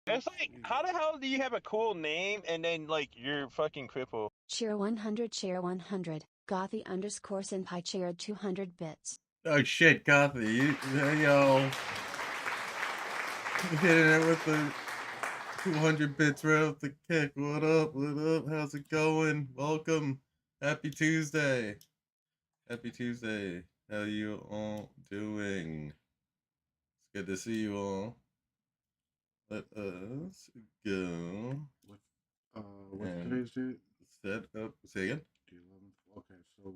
It's like, how the hell do you have a cool name and then like you're fucking crippled? Cheer 100, cheer 100. Gothy underscore senpai cheered 200 bits. Oh shit, Gothy, yo. Hitting it with the 200 bits right off the kick. What up? What up? How's it going? Welcome. Happy Tuesday. Happy Tuesday. How you all doing? It's good to see you all. Let us go. What's today's date? Set up. Say again? The 11th. Okay, so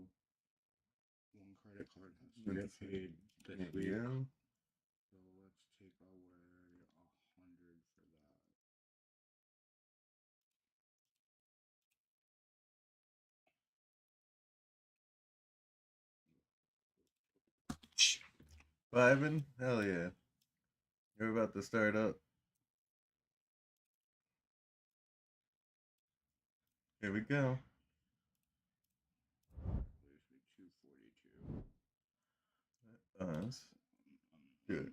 one credit card has to get paid this week. Yeah. So let's take away 100 for that. Vibing? Hell yeah. You're about to start up. Here we go. Leaves me 242. Us. Good.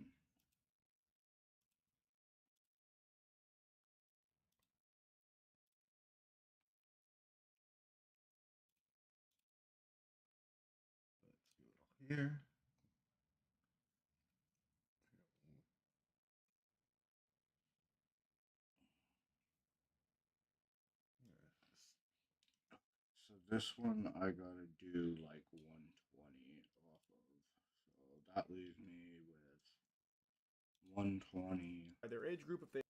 Let's do it all here. So this one I gotta do like 120 off of. So that leaves me with 120. Their age group, if they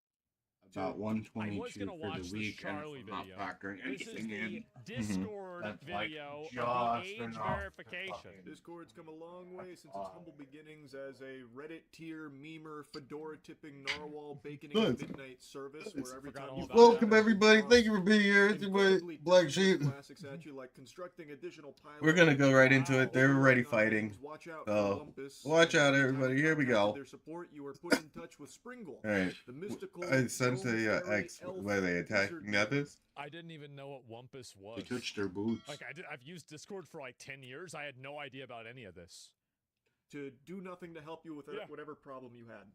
About 122 I was gonna for watch the week, this Charlie and if I'm video. not factoring This is anything in. the Discord That's like video of just the age enough to verification. fucking- Discord's come a long way since its humble beginnings as a Reddit tier memer, fedora tipping, narwhal baconing Nice. midnight service where every Forgot time all you about Welcome that. everybody. Thank you for being here. It's your boy incredibly Blaqksheep. classics at you, like constructing additional pilots. We're gonna go right into it. They're Overriding already on fighting. things, Watch out So, for Wumpus. watch out, Anytime everybody. Here we contacted go. Their support, you were put in touch with Springle. Alright. The mystical I sent gnome a fairy X. elf Where they attacking wizard others? I didn't even know what Wumpus was. They touched their boots. Like I've used Discord for like 10 years. I had no idea about any of this. to do nothing to help you with Yeah. whatever problem you had.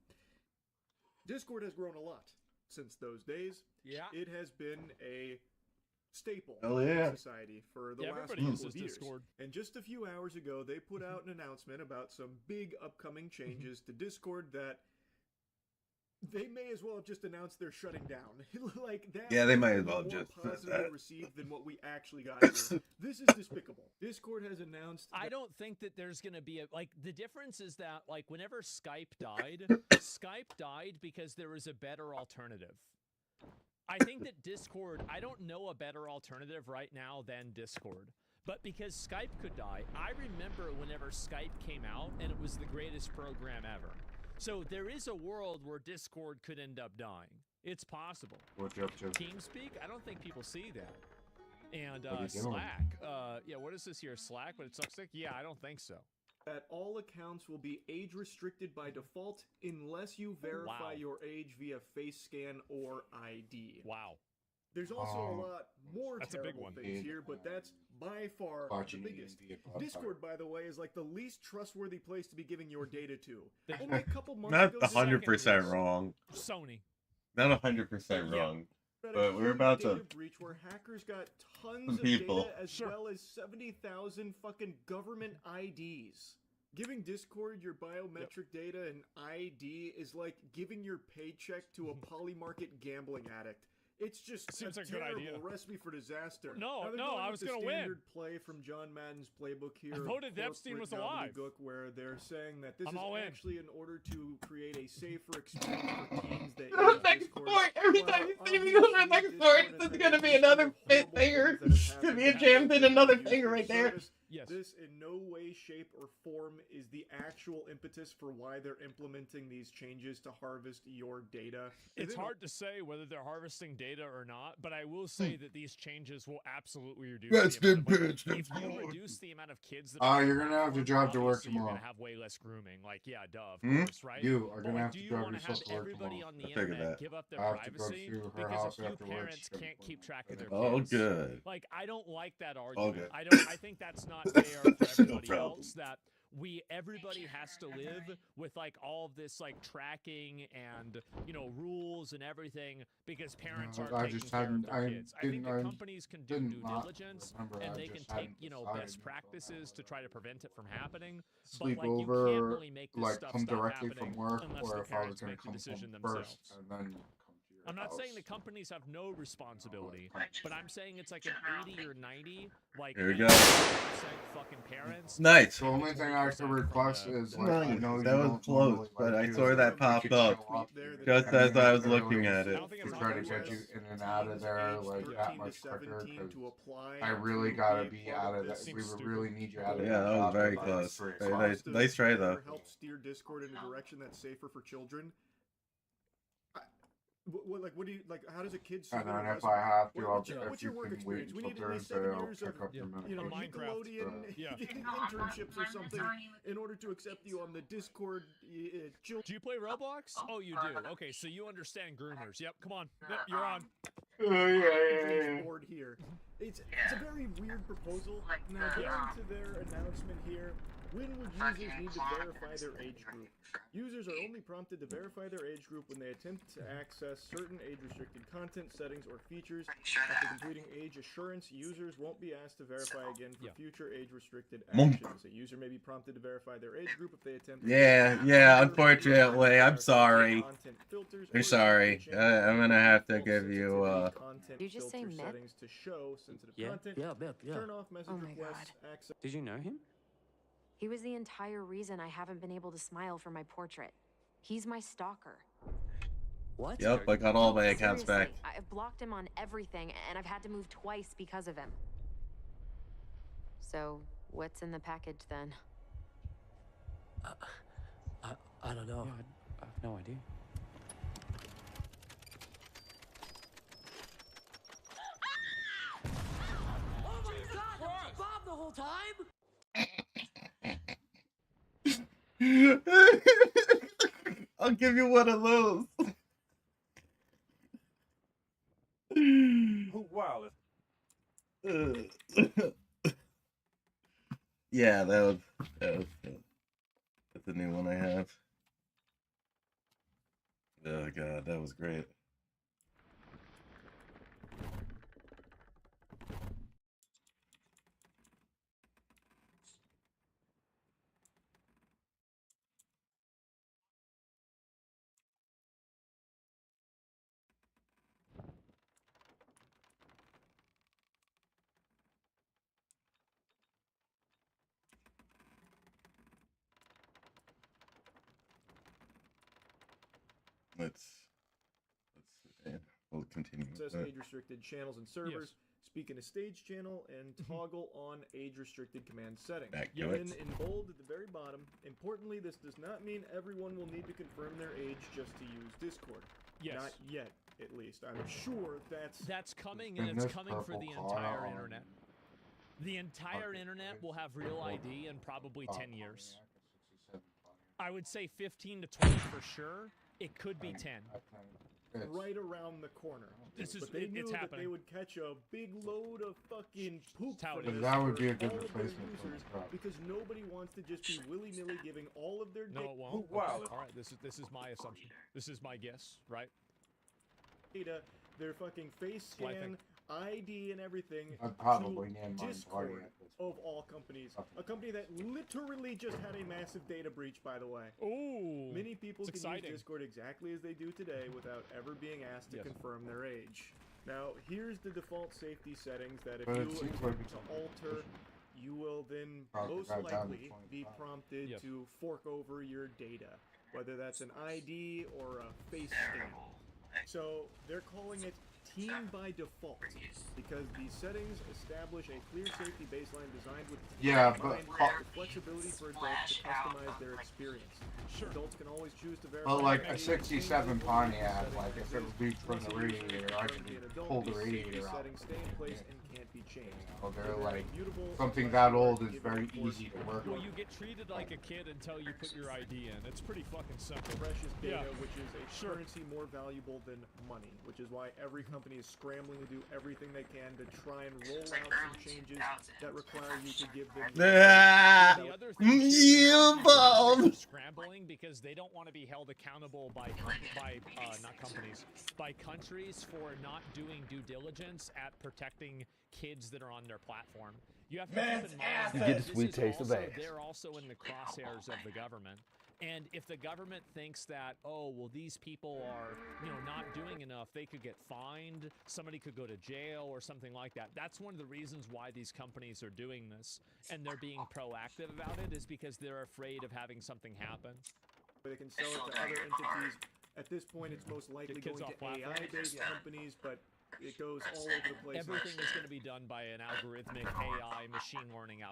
Discord has grown a lot since those days. Yeah. It has been a staple Hell yeah. in society for the Yeah, last everybody couple uses of years. Discord. And just a few hours ago, they put out an announcement about some big upcoming changes to Discord that they may as well have just announced they're shutting down. Like that. Yeah, they might as was well more just said positively that. received than what we actually got here. This is despicable. Discord has announced. I that- don't think that there's going to be the difference is that like whenever Skype died, Skype died because there was a better alternative. I think that Discord, I don't know a better alternative right now than Discord. But because Skype could die, I remember whenever Skype came out and it was the greatest program ever. So there is a world where Discord could end up dying. It's possible. What you up to? TeamSpeak, I don't think people see that. And What are you doing? Slack, yeah, what is this here? Slack, but it sucks dick? Yeah, I don't think so. that all accounts will be age restricted by default unless you verify Wow. your age via face scan or ID. Wow. There's also a lot more That's a big terrible one. things here, but that's by far the biggest. Discord, by the way, is like the least trustworthy place to be giving your data to. Only a couple months Not ago, 100% wrong. Sony. Not 100% Yeah. wrong. But But we're about to- breach where hackers got tons Some of people. data as well as 70,000 fucking government IDs. Giving Discord your biometric data and ID is like giving your paycheck to a polymarket gambling addict. It's just Seems a like a good terrible idea. recipe for disaster. No, Now, they're no, going I with was the gonna win. standard play from John Madden's playbook here. I of voted Epstein was corporate alive. gobbledygook, where they're saying that this I'm is all in. actually in order to create a safer experience for teens that Oh, use next Discord. sport. Every While time you see me obviously go for next Discord sport, has this is had gonna a be history another of fit horrible finger. things that have Could happened be a to jam users in another who use finger their right there. service. Yes. This in no way, shape, or form is the actual impetus for why they're implementing these changes to harvest your data. It's They don't- hard to say whether they're harvesting data or not, but I will say that these changes will absolutely reduce That's the amount the of, like, bitch, if that's you good. reduce the amount of kids that You're gonna have to drive to work obviously you're tomorrow. gonna have way less grooming. Like, yeah, duh, of Hmm? course, right? You are But, gonna like, have do to you drive want to yourself have to work everybody tomorrow. on the I figured internet that. give up their I have to go privacy to her because house a few after lunch. parents can't keep track of their Oh, kids? good. Like, I don't like that All argument. good. I think that's not fair for everybody problem. else. That everybody has to live with like all of this like tracking and rules and everything because parents aren't taking care of their kids. I think the companies can do due diligence and they can take best practices to try to prevent it from happening. Sleep but like you over, can't really make this like stuff come stop directly happening from work, unless or the if I was parents gonna make the come decision home themselves. first and then come to your I'm not house. saying the companies have no responsibility, but I'm saying it's like an 80 or 90, like Here we go. 90% fucking parents. Nice. The only thing I could request is like I know you That was don't close, normally but like I to saw that pop show up just and as we I make was the looking release at it. I don't think to it's try to on get you purpose. in and out of there Teens like 13 that to much quicker 17 because to apply I really to gotta be be a part out of of that. this. We Seems really need you out of Yeah, the that was job very by close. 3 Very o'clock. nice. Nice try, though. Help steer Discord in a direction that's safer for children. What do you like? How does a kid? And then if resume? I have to, What's if your you work can wait experience? We until need at least Thursday, 7 I'll years of pick up your medication. Minecraft. Nickelodeon Yeah. internships or something in order to accept you on the Discord. Do you play Roblox? Oh, you do. Okay, so you understand groomers. Yep, come on. Yep, you're on. Yeah. Board here. It's a very weird proposal. Now going to their announcement here. When would users need to verify their age group? Users are only prompted to verify their age group when they attempt to access certain age-restricted content, settings, or features. After completing age assurance, users won't be asked to verify again for future age-restricted actions. A user may be prompted to verify their age group if they attempt to Yeah, unfortunately, I'm sorry. content filters I'm or sorry. change I'm gonna have to default give you, sensitivity content Did you just say filter Mep? settings to show sensitive Yeah, content. yeah. Turn off message Oh my requests, access. Did you know him? He was the entire reason I haven't been able to smile for my portrait. He's my stalker. What? Yep, I got all my No, accounts back. seriously, I've blocked him on everything, and I've had to move twice because of him. So, what's in the package then? I don't know. Yeah, I have no idea. Oh my God! That was Bob the whole time. I'll give you one of those. Wow. Yeah, that's the new one I have. Oh god, that was great. We'll continue. Access age-restricted channels and servers. Speak in a stage channel and toggle on age-restricted command settings. Back to Then it. in bold at the very bottom, importantly, this does not mean everyone will need to confirm their age just to use Discord. Yes. Not yet, at least. I'm sure That's coming, In and it's this coming for the purple entire car, internet. The entire internet will have real ID in probably 10 years. I would say 15 to 20 for sure. It could be 10. right around the corner. This is but they knew it's that happening. they would catch a big load of fucking poop That's how for it is. this That would be a for good all of their replacement for users, this crap. because nobody wants to just be willy-nilly giving all of their No, it won't. Wow. Okay. All right. This is my assumption. This is my guess, right? data, their fucking face Well, I scan, think- ID, and everything I'd probably to name mine Discord Party at this of all companies. A company that literally just had a massive data breach, by the way. Ooh. Many people it's can exciting. use Discord exactly as they do today without ever being asked to Yes. confirm their age. Now, here's the default safety settings that if But it you seems attempt like it's to a alter, you will then Probably most got down to likely be 25. prompted Yes. to fork over your data, whether that's an ID or a face scan. So they're calling it Team by default because these settings establish a clear safety baseline designed with Yeah, combined but- with the flexibility for adults to customize their experience. Sure. Adults can always choose to verify. But like their a age, 67 change Pontiac, the like if it leaked from the radiator, I could pull the radiator out. Settings stay in place and can't be changed. Oh, they're They're like immutable something unless that you old are is given very force easy to work Well, with. you get treated like a kid until you put your ID in. It's pretty fucking simple. precious data, Yeah. which is a Sure. currency more valuable than money, which is why every company company is scrambling to do everything they can to try and roll out some changes that require you to give them. The other thing too is You that bomb. they're scrambling because they don't want to be held accountable by not companies, by countries for not doing due diligence at protecting kids that are on their platform. You have to keep in mind You that get a this sweet is taste of also, ass. they're also in the crosshairs of the government. And if the government thinks that, oh, well, these people are, not doing enough, they could get fined, somebody could go to jail or something like that. That's one of the reasons why these companies are doing this and they're being proactive about it, is because they're afraid of having something happen. They can sell it to other entities. At this point, it's most likely going to AI-based companies, but it goes all over the place. Everything is going to be done by an algorithmic AI machine learning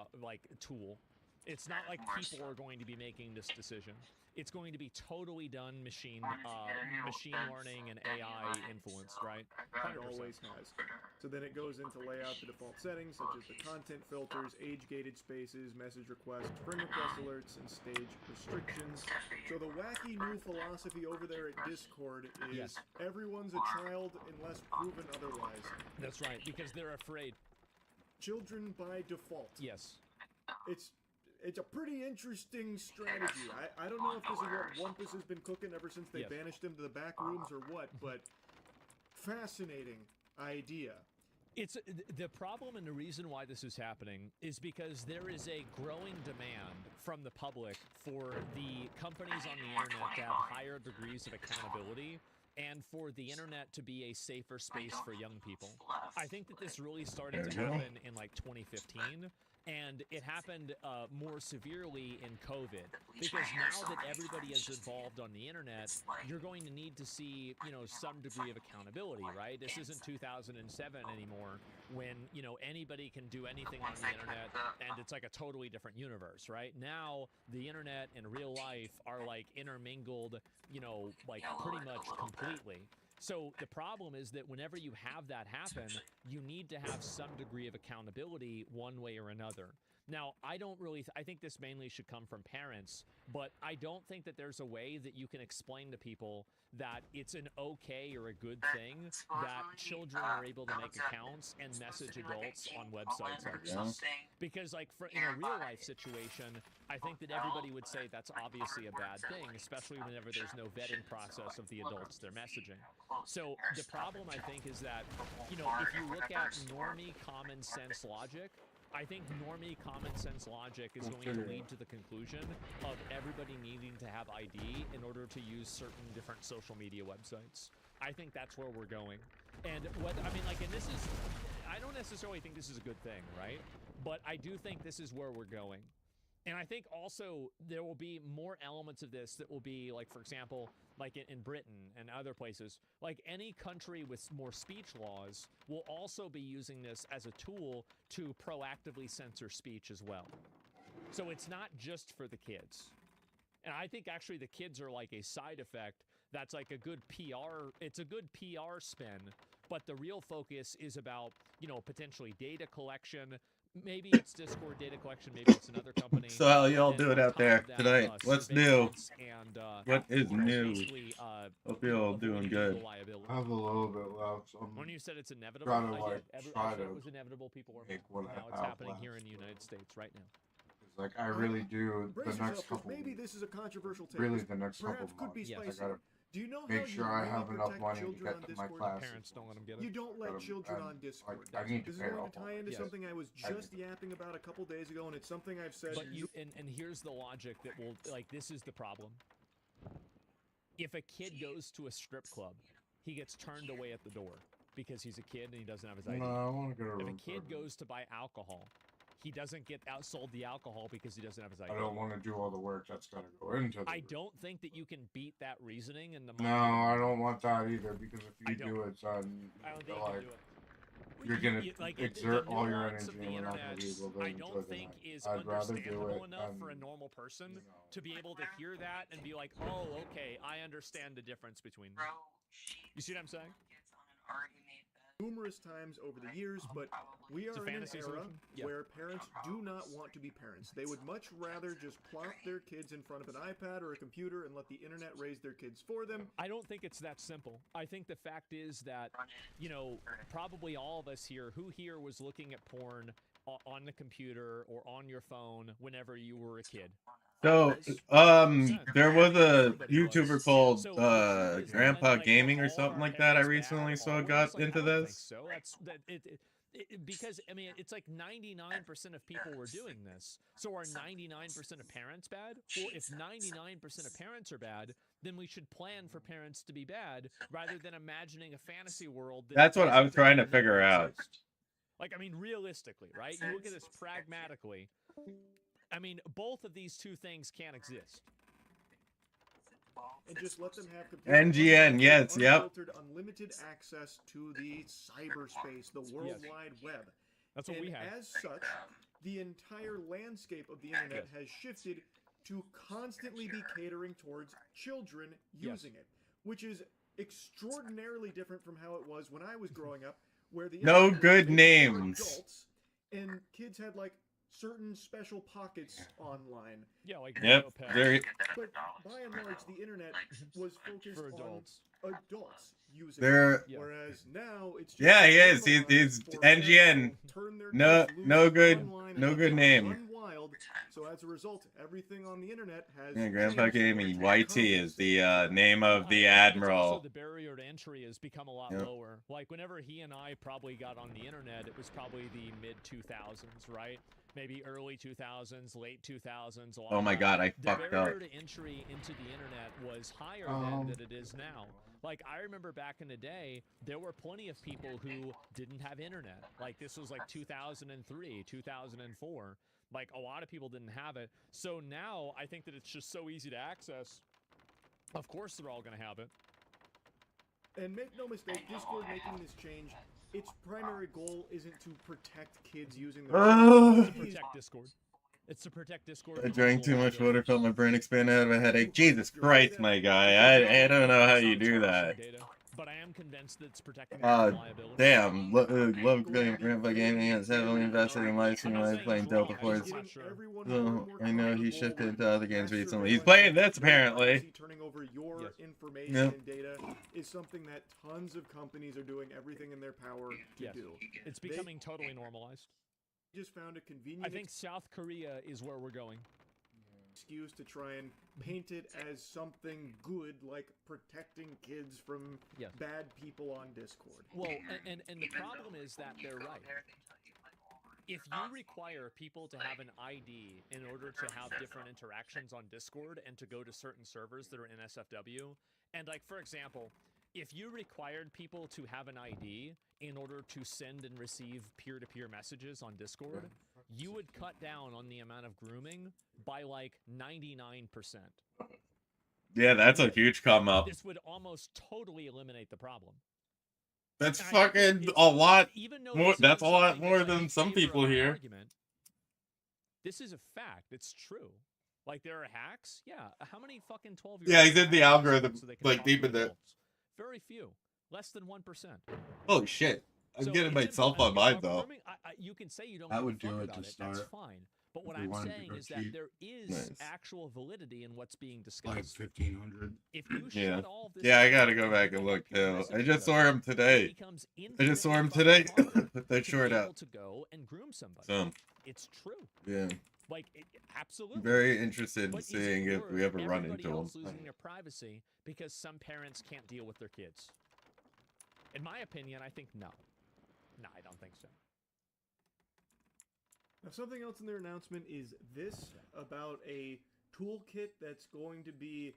tool. It's not like people are going to be making this decision. It's going to be totally done machine learning and AI influenced, right? It always has. So then it goes into lay out the default settings, such as the content filters, age-gated spaces, message requests, friend request alerts, and stage restrictions. So the wacky new philosophy over there at Discord is everyone's a child unless proven otherwise. That's right, because they're afraid. Children by default. Yes. It's a pretty interesting strategy. I don't know if this is what Wumpus has been cooking ever since they banished him to the back rooms or what, but fascinating idea. It's the problem, and the reason why this is happening is because there is a growing demand from the public for the companies on the internet to have higher degrees of accountability and for the internet to be a safer space for young people. I think that this really started to happen in like 2015. And it happened more severely in COVID, because now that everybody is involved on the internet, you're going to need to see, some degree of accountability, right? This isn't 2007 anymore, when, anybody can do anything on the internet, and it's like a totally different universe, right? Now, the internet and real life are like intermingled, like pretty much completely. So the problem is that whenever you have that happen, you need to have some degree of accountability one way or another. Now, I think this mainly should come from parents, but I don't think that there's a way that you can explain to people that it's an okay or a good thing that children are able to make accounts and message adults on websites like this. Because in a real life situation, I think that everybody would say that's obviously a bad thing, especially whenever there's no vetting process of the adults they're messaging. So the problem, I think, is that, if you look at normie common sense logic, I think normie common sense logic is going to lead to the conclusion of everybody needing to have ID in order to use certain different social media websites. I think that's where we're going. And I don't necessarily think this is a good thing, right? But I do think this is where we're going. And I think also there will be more elements of this that will be, like, for example, like in Britain and other places, like any country with more speech laws will also be using this as a tool to proactively censor speech as well. So it's not just for the kids. And I think actually the kids are like a side effect that's like a good PR, it's a good PR spin, but the real focus is about, potentially data collection. Maybe it's Discord data collection, maybe it's another company. So how y'all doing out there tonight? What's new? And, what is new? Hope you're all doing good. I have a little bit left. When you said it's inevitable, trying to, I like, did. try It to was inevitable. People were make what now I it's have happening left. here in the United States right now. Like, I really do. Brace The next yourself, 'cause couple. maybe this is a controversial take. Really, the next couple Perhaps could be months. spicy. I gotta Do you know make how sure you I really have enough protect money to children get on to my Discord? classes. Parents don't let them get it. You don't let children and, on Discord. I need to This is pay going off to all tie into Yes. something I was just yapping about a couple days ago, and it's something I've said. But and here's the logic that will, this is the problem. If a kid goes to a strip club, he gets turned away at the door because he's a kid and he doesn't have his ID. No, I want to go to If a room kid service. goes to buy alcohol, he doesn't get outsold the alcohol because he doesn't have his ID. I don't want to do all the work that's got to go into it. I don't think that you can beat that reasoning in the No, I don't want that either, because if you do it, son, I don't think you're you can like, do it. you're gonna Like, exert the all your nuance energy of the and we're not gonna internet, be able to I enjoy don't the think night. is I'd rather do understandable it enough and, for a normal person you know. to be able to hear that and be like, oh, okay, I understand the difference between them. You see what I'm saying? Gets on an already made bed numerous times over the years, but we It's a are in an fantasy era solution. Yeah. where parents do not want to be parents. They would much rather just plop their kids in front of an iPad or a computer and let the internet raise their kids for them. I don't think it's that simple. I think the fact is that, you know, probably all of us here, who here was looking at porn on the computer or on your phone whenever you were a kid? So, there was a YouTuber called So the truth is that Grandpa when, like, Gaming or all something our like that. I parents recently bad saw always, got like, into I don't this. think so. That's because I mean it's like 99% of people were doing this. So are 99% of parents bad? Well, if 99% of parents are bad, then we should plan for parents to be bad rather than imagining a fantasy world. That's what I was doesn't trying to even never figure out. exist. Like, I mean, realistically, right? You look at this pragmatically. I mean, both of these two things can't exist. And just let them have NGN, yes, yep. unfiltered, unlimited access to the cyberspace, the World Wide Web. That's what and we have. As such, the entire landscape of the internet has shifted to constantly be catering towards children using it, which is extraordinarily different from how it was when I was growing up, where the No internet was good made for names. adults, and kids had like certain special pockets online. Yeah, like Yep, Neopets. very. But by and large, the internet was focused For adults. on adults using There- it. Whereas now it's just Yeah, he is. He's normalized for NGN. parents to turn their No, kids loose no good, online and no let good them name. run wild. So as a result, everything on the internet has Yeah, Grandpa changed Gaming. to YT is the name of the I think it's also admiral. the barrier to entry has become a lot Yep. lower. Like whenever he and I probably got on the internet, it was probably the mid 2000s, right? Maybe early 2000s, late 2000s. Oh my god, I The fucked barrier up. to entry into the internet was higher then than it is now. Like I remember back in the day, there were plenty of people who didn't have internet. Like this was like 2003, 2004. Like a lot of people didn't have it. So now I think that it's just so easy to access. Of course they're all going to have it. And make no mistake, Discord making this change, its primary goal isn't to protect kids using their To protect Discord. It's to protect Discord. I from drank too people much like water, felt my brain expand out of a headache. Jesus Christ, my guy. I don't know how you do that. data, but I am convinced that it's protecting reliability. Damn. Love Grandpa Gaming has heavily invested in live stream live playing Delta Force. So I know he shifted into other games recently. He's playing this apparently. Turning over your information Yep. and data is something that tons of companies are doing everything in their power to do. It's becoming totally normalized. Just found a convenient I think South Korea is where we're going. excuse to try and paint it as something good, like protecting kids from bad people on Discord. Well, and the problem is that they're right. If you require people to have an ID in order to have different interactions on Discord and to go to certain servers that are in SFW, and like for example, if you required people to have an ID in order to send and receive peer-to-peer messages on Discord, you would cut down on the amount of grooming by like 99%. Yeah, that's a huge come up. This would almost totally eliminate the problem. That's And I think fucking it's- a lot even though more. this That's a isn't lot something more that's, like, than in some favor people of my here. argument, this is a fact. It's true. Like there are hacks. Yeah. How many fucking 12-year-olds? Yeah, he did the algorithm, so they can like, talk deep to in there. adults? Very few. Less than 1%. Holy shit. I'm So getting it's myself important. on mine Now, though. grooming, you can say you don't. I give a would fuck do it about to That's start fine. But what if we I'm wanted to saying go is that cheap. there is Nice. actual validity in what's being Like discussed. 1,500. If you Yeah. shut all of this Yeah, I down gotta go and back you and don't look peer too. message I with just them, saw him it today. becomes I just saw him infinitely today. fucking harder Put that to short be out. able to go and groom somebody. So, It's true. yeah. Like, absolutely. Very interested in But is it seeing if we worth ever run everybody into him. else losing their privacy because some parents can't deal with their kids? In my opinion, I think no. No, I don't think so. Now, something else in their announcement is this about a toolkit that's going to be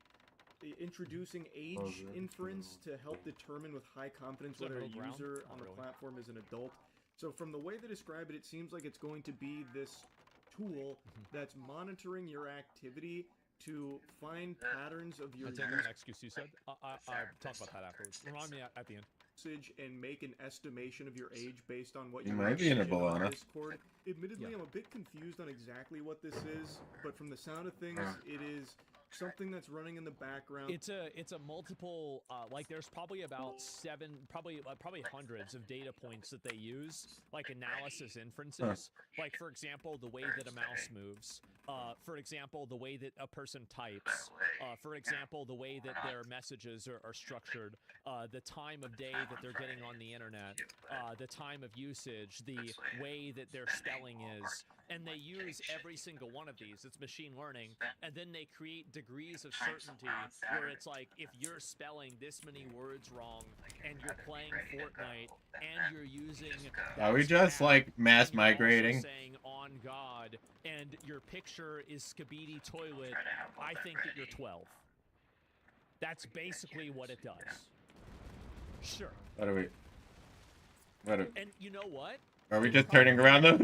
introducing age inference to help determine with high confidence Is that whether a middle ground? user Not on the really. platform is an adult. So from the way they describe it, it seems like it's going to be this tool that's monitoring your activity to find patterns of your I take that next excuse you said. I'll talk about that afterwards. Remind me at the end. usage and make an estimation of your age based on what You you're might be in a messaging on Bologna. Discord. Admittedly, Yeah. I'm a bit confused on exactly what this is, but from the sound of things, it is something that's running in the background. It's a multiple like there's probably about probably hundreds of data points that they use, like analysis inferences. Like for example, the way that a mouse moves. For example, the way that a person types. For example, the way that their messages are structured. The time of day that they're getting on the internet. The time of usage. The way that their spelling is. And they use every single one of these. It's machine learning. And then they create degrees of certainty where it's like, if you're spelling this many words wrong and you're playing Fortnite and you're using Are we just like mass migrating? Saying on God and your picture is Skibidi Toilet, I think that you're 12. That's basically what it does. Sure. And you know what? Are we just turning around though?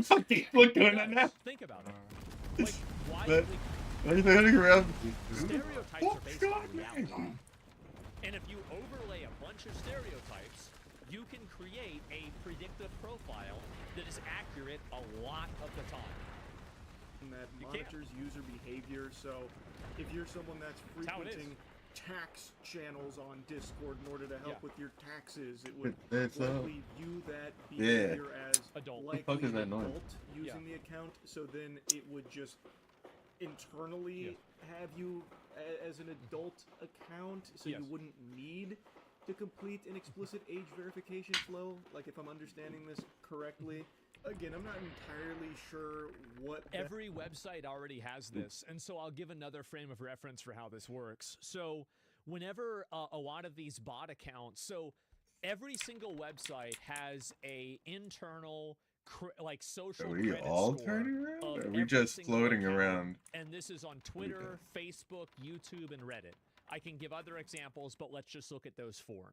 Look doing that now. Think about it. Like, why? Are you turning around? Stereotypes are basically reality. And if you overlay a bunch of stereotypes, you can create a predictive profile that is accurate a lot of the time. That monitors user behavior. So if you're someone that's frequenting tax channels on Discord in order to help with your taxes, it would likely view that behavior as likely an adult using the account. So then it would just internally have you as an adult account, so you wouldn't need to complete an explicit age verification flow, like if I'm understanding this correctly. Again, I'm not entirely sure what... Every website already has this, and so I'll give another frame of reference for how this works. So whenever a lot of these bot accounts, so every single website has a internal like social Are we credit all score turning around? Or are we every just single floating account. around? And this is on Twitter, Facebook, YouTube, and Reddit. I can give other examples, but let's just look at those four.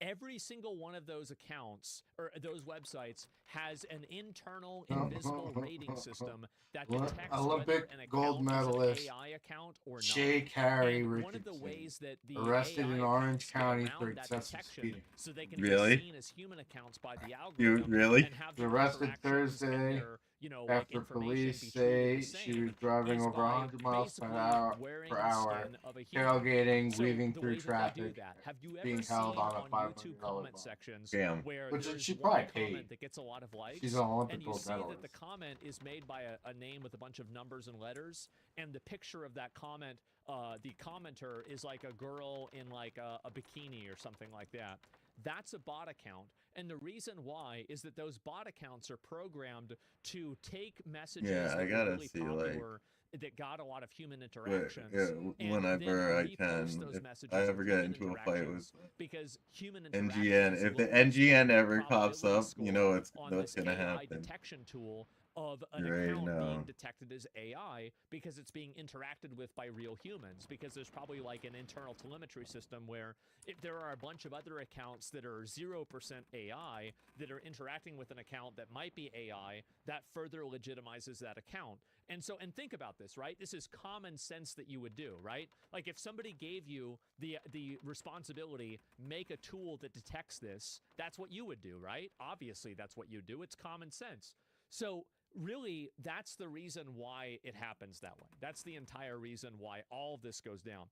Every single one of those accounts, or those websites, has an internal invisible rating system that detects Olympic whether an account gold medalist is an AI account or not. Jay Carey And Richardson, one of the ways that the arrested AI in Orange accounts get County around for that excessive detection, speeding. so they can Really? be seen as human accounts by the You algorithm. really? And have She was arrested interactions and Thursday their, you know, like, after information police be truly say the she same was driving is over by 100 miles per basically hour, wearing per the hour, skin of a human. tailgating, So weaving the through way that they do traffic, that, have you ever being seen held on a on $500 YouTube comment bond. sections Damn. where Which there's she one probably comment paid. that gets a lot of likes, She's an Olympic and you gold see that medalist. the comment is made by a name with a bunch of numbers and letters, and the picture of that comment, the commenter is like a girl in like a bikini or something like that. That's a bot account. And the reason why is that those bot accounts are programmed to take messages that I are gotta really see, popular, that got a lot of human But, interactions. and whenever I then can, repost those if messages I ever with get human into a fight with interactions, because human NGN, interactions if the lowers NGN ever the pops probability up, you know on what's this gonna AI happen. detection tool of an You already account know. being detected as AI because it's being interacted with by real humans, because there's probably like an internal telemetry system where if there are a bunch of other accounts that are 0% AI that are interacting with an account that might be AI, that further legitimizes that account. And so, and think about this, right? This is common sense that you would do, right? Like if somebody gave you the responsibility, make a tool that detects this, that's what you would do, right? Obviously, that's what you do. It's common sense. So really, that's the reason why it happens that way. That's the entire reason why all of this goes down.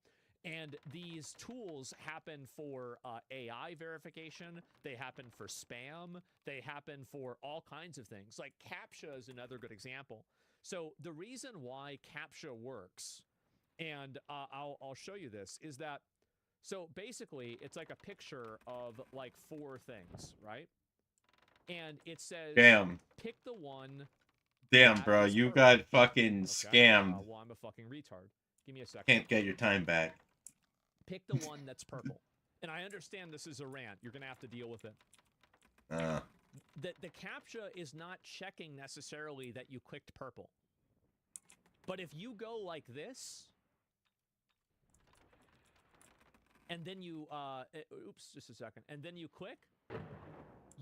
And these tools happen for AI verification. They happen for spam. They happen for all kinds of things. Like CAPTCHA is another good example. So the reason why CAPTCHA works, and I'll show you this, is that, so basically it's like a picture of like 4 things, right? And it says, Damn. pick the one. Damn, bro, you got fucking scammed. Well, I'm a fucking retard. Give me a second. Can't get your time back. Pick the one that's purple. And I understand this is a rant. You're going to have to deal with it. The CAPTCHA is not checking necessarily that you clicked purple. But if you go like this, and then you, oops, just a second, and then you click,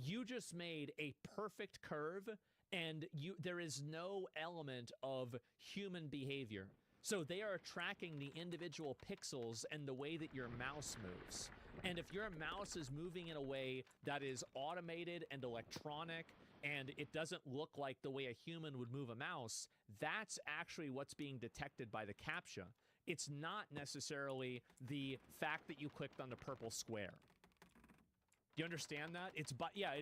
you just made a perfect curve, and there is no element of human behavior. So they are tracking the individual pixels and the way that your mouse moves. And if your mouse is moving in a way that is automated and electronic, and it doesn't look like the way a human would move a mouse, that's actually what's being detected by the CAPTCHA. It's not necessarily the fact that you clicked on the purple square. Do you understand that? It's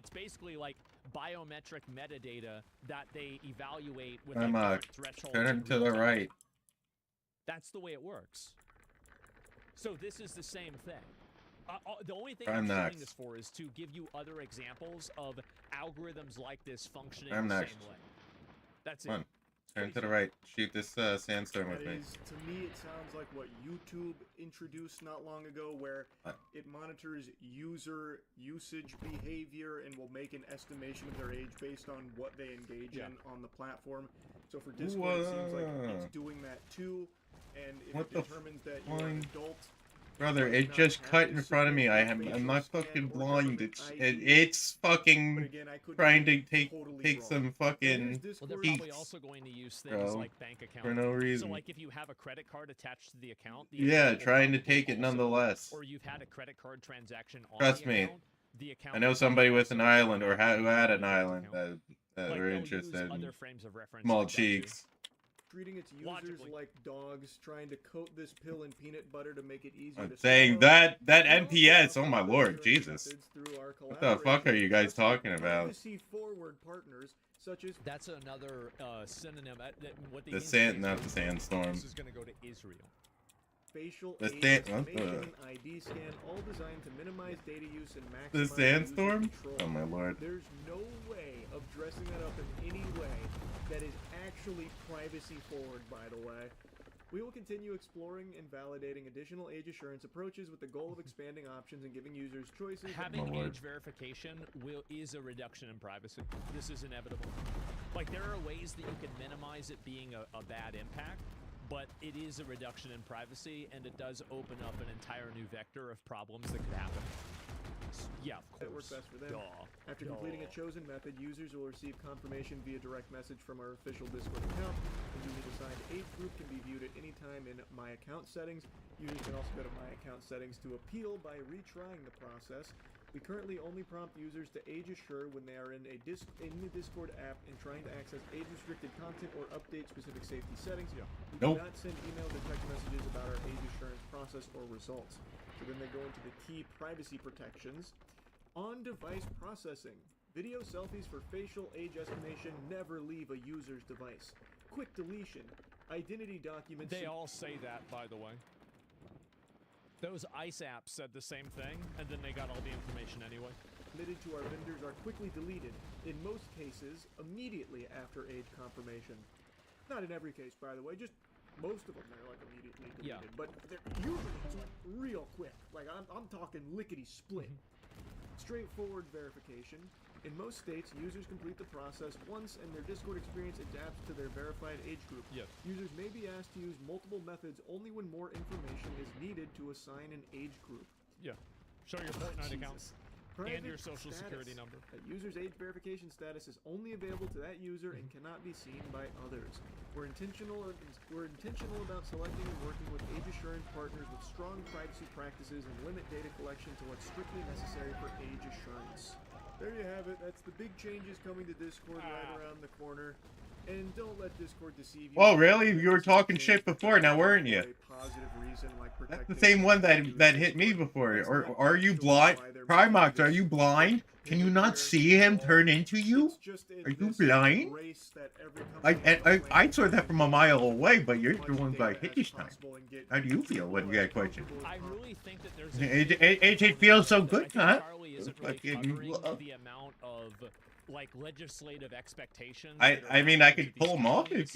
basically like biometric metadata that they evaluate with like different thresholds. Turn and to the real-time. right. That's the way it works. So this is the same thing. The only thing I'm I'm showing next. this for is to give you other examples of algorithms like this functioning I'm the next. same way. That's Come it. on. Turn to the right. Shoot this sandstorm with That me. is, to me, it sounds like what YouTube introduced not long ago, where What? it monitors user usage behavior and will make an estimation of their age based on what they engage in on the platform. So for Discord, it seems like it's doing that too. And if What it the determines that you're an adult, Brother, but it not just cut happy in front of me. submitting I'm facial not scan fucking or blind. government ID. It's But fucking again, I could trying be to totally take wrong. some And fucking here's Well, they're Discord probably peaks, also going to use things bro, like bank account. for no reason. So like if you have a credit card attached to the account, the Yeah, account will trying to probably take it also- nonetheless. Or you've had a credit card transaction on Trust the me. account, the account I know will somebody probably with an also island or have who had an bank island account. that Like, were they'll use interested other in frames of reference small like that, too. cheeks. treating its users Logically. like dogs, trying to coat this pill in peanut butter to make it easier I'm to saying swallow. that We also NPS, oh offer my other lord, assurance Jesus. methods through our What the fuck are you guys collaboration talking with about? privacy-forward partners such as That's another synonym. What they The hinted sand, at not is the sandstorm. This is going to go to Israel. facial The age sand- what estimation, the- ID scan, all designed to minimize data use and maximize The user sandstorm? control. Oh my lord. There's no way of dressing that up in any way that is actually privacy forward, by the way. We will continue exploring and validating additional age assurance approaches with the goal of expanding options and giving users choices. Having my lord. age verification is a reduction in privacy. This is inevitable. Like, there are ways that you can minimize it being a bad impact, but it is a reduction in privacy, and it does open up an entire new vector of problems that could happen. Yeah, of That course. work best for them. Duh. After completing a chosen method, users will receive confirmation via direct message from our official Discord account. The newly assigned age group can be viewed at any time in My Account settings. Users can also go to My Account settings to appeal by retrying the process. We currently only prompt users to age assure when they are in the Discord app and trying to access age-restricted content or update specific safety settings. We Nope. do not send emails or text messages about our age assurance process or results. So then they go into the key privacy protections. On-device processing. Video selfies for facial age estimation never leave a user's device. Quick deletion. Identity documents. They all say that, by the way. Those ICE apps said the same thing, and then they got all the information anyway. Submitted to our vendors are quickly deleted, in most cases, immediately after age confirmation. Not in every case, by the way, just most of them are like immediately deleted. Yeah. But they're usually it's like real quick. Like I'm talking lickety split. Straightforward verification. In most states, users complete the process once and their Discord experience adapts to their verified age group. Yes. Users may be asked to use multiple methods only when more information is needed to assign an age group. Yeah. Show your Fortnite account. Jesus. And Private your social security status. number. A user's age verification status is only available to that user and cannot be seen by others. We're intentional about selecting and working with age assurance partners with strong privacy practices and limit data collection to what's strictly necessary for age assurance. There you have it. That's the big changes coming to Discord right around the corner. And don't let Discord deceive you. Oh, really? You were talking shit before, now weren't you? For a positive reason, like That's the protecting same one that users. hit me before. That's Or not are you actually blind? why they're Primax, making are you this blind? Can you not see him turn into you? It's just Are you this blind? race that every company I has saw that from a mile away, but you're as the much ones data like, as Hitchstein. possible and get How do you feel when you get people as questioned? comfortable as I possible. really think that there's It feels so that good, I think huh? Charlie isn't really Fucking covering love. the amount of like legislative expectations. I that are mean, I happening could to these pull them off companies if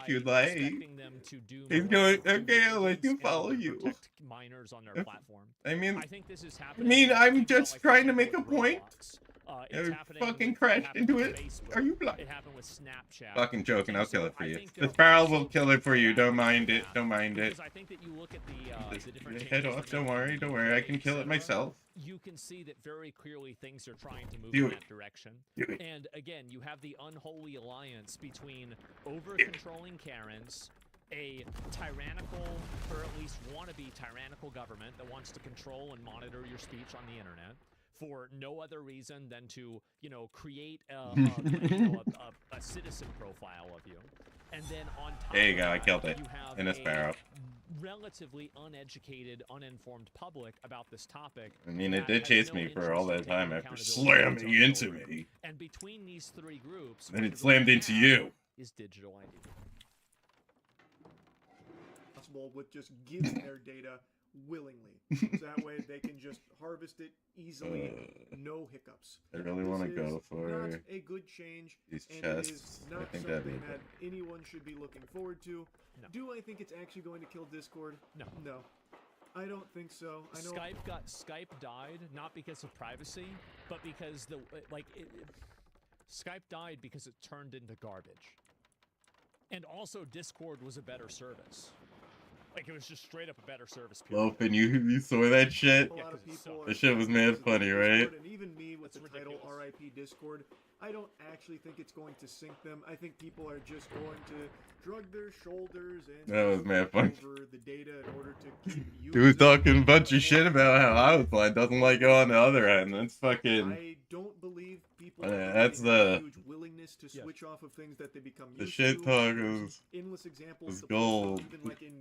you'd by like. expecting them to do If more you- due okay, I'll let you diligence in follow order to you. protect minors on their platform. I mean, I think this is happening. I'm think about, just like, for trying to example, make a with point. Roblox. It's You happening fucking with- crashed happened into with it. Facebook. Are you blind? It happened with Snapchat. Fucking joking, I'll kill it for I you. think The there sparrow are will also kill it for you, don't proactive mind it, path, don't mind it. Because I think that you look at the Just different head changes off, they're don't making worry, don't worry, I can kill it etc., myself. You can see that very clearly things are trying to move Do in it. that direction. Do it. And again, you have the unholy alliance between over-controlling Karens, a tyrannical, or at least wannabe tyrannical government that wants to control and monitor your speech on the internet for no other reason than to, create a citizen profile of you. And then on top There you of go, I that, killed it. you have In a sparrow. relatively uneducated, uninformed public about this topic. I mean, it that did has chase no me for all interest in that time taking after accountability for slamming its own into children. me. And between these three groups, Then what it you're slammed going into to you. have is digital ID. Possible with just giving their data willingly, so that way they can just harvest it easily, no hiccups. I really want to go Not for a good change, these and it is chests. not I think that'd something be that anyone should be looking forward to. No. Do I think it's actually going to kill Discord? No. No. I don't think so. I know Skype died not because of privacy, but because Skype died because it turned into garbage. And also Discord was a better service. Like, it was just straight up a better service. Period. Loaf, and you saw that shit? a lot Yeah, of 'cause it's people so- are That shit was mad using funny, Discord, right? And even me with It's the title ridiculous. RIP Discord, I don't actually think it's going to sink them. I think people are just going to shrug their shoulders and That was mad funny. over the data in order to keep He was using talking a it. bunch of shit about how I was blind. Doesn't like it on the other end. That's fucking. I don't believe people That's really have a the- huge willingness to Yeah. switch off of things that they become The used shit to. talk There's is endless examples was to pull from, gold. even like in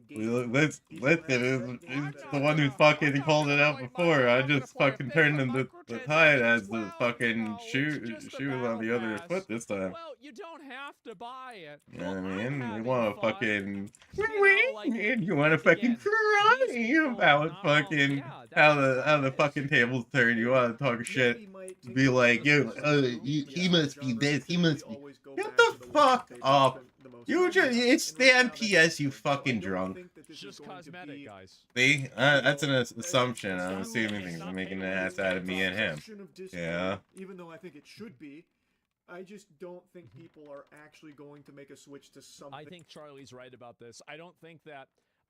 Let's games. People have it set is games it's that the are- one who fucking called it out before. I just fucking turned him the tide as the fucking shoe was on the other foot this time. Well, you don't have to buy it. You know what I Well, I'm mean? You having want to fun. fucking like, you want to fucking again, cry these people about not all- fucking yeah, that's how what the it fucking is. tables turn. You want to talk shit. Maybe might take Be a like, little yo, bit of a he must be genre, this, he typically must be. always go Shut back the to ones fuck that they up. spent the most You time just, on. it's And the right now, that's NPS, you the point. So I fucking don't drunk. think that this is Just going to cosmetic, be guys. See, that's an It's assumption. I'm not- assuming it's things not are making an paid ass for. out of me and him. Adoption of Discord, Yeah. Even though I think it should be, I just don't think people are actually going to make a switch to something. I think Charlie's right about this.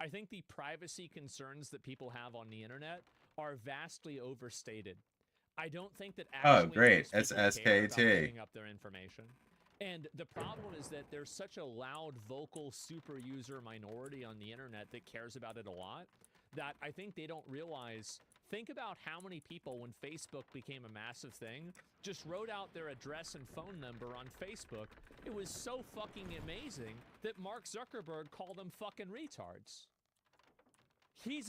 I think the privacy concerns that people have on the internet are vastly overstated. I don't think that actually great. most people It's care about SKT. giving up their information. And the problem is that there's such a loud, vocal super user minority on the internet that cares about it a lot that I think they don't realize. Think about how many people, when Facebook became a massive thing, just wrote out their address and phone number on Facebook. It was so fucking amazing that Mark Zuckerberg called them fucking retards. There's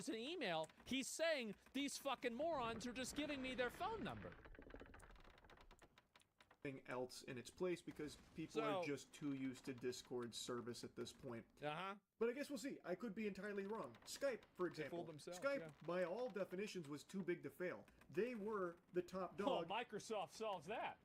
an email, he's saying, these fucking morons are just giving me their phone number. Else in its place because people are So- just too used to Discord's service at this point. Uh-huh. But I guess we'll see. I could be entirely wrong. Skype, for example. fooled themselves, Skype, yeah. by all definitions, was too big to fail. They were the top Oh, dog Microsoft solves that.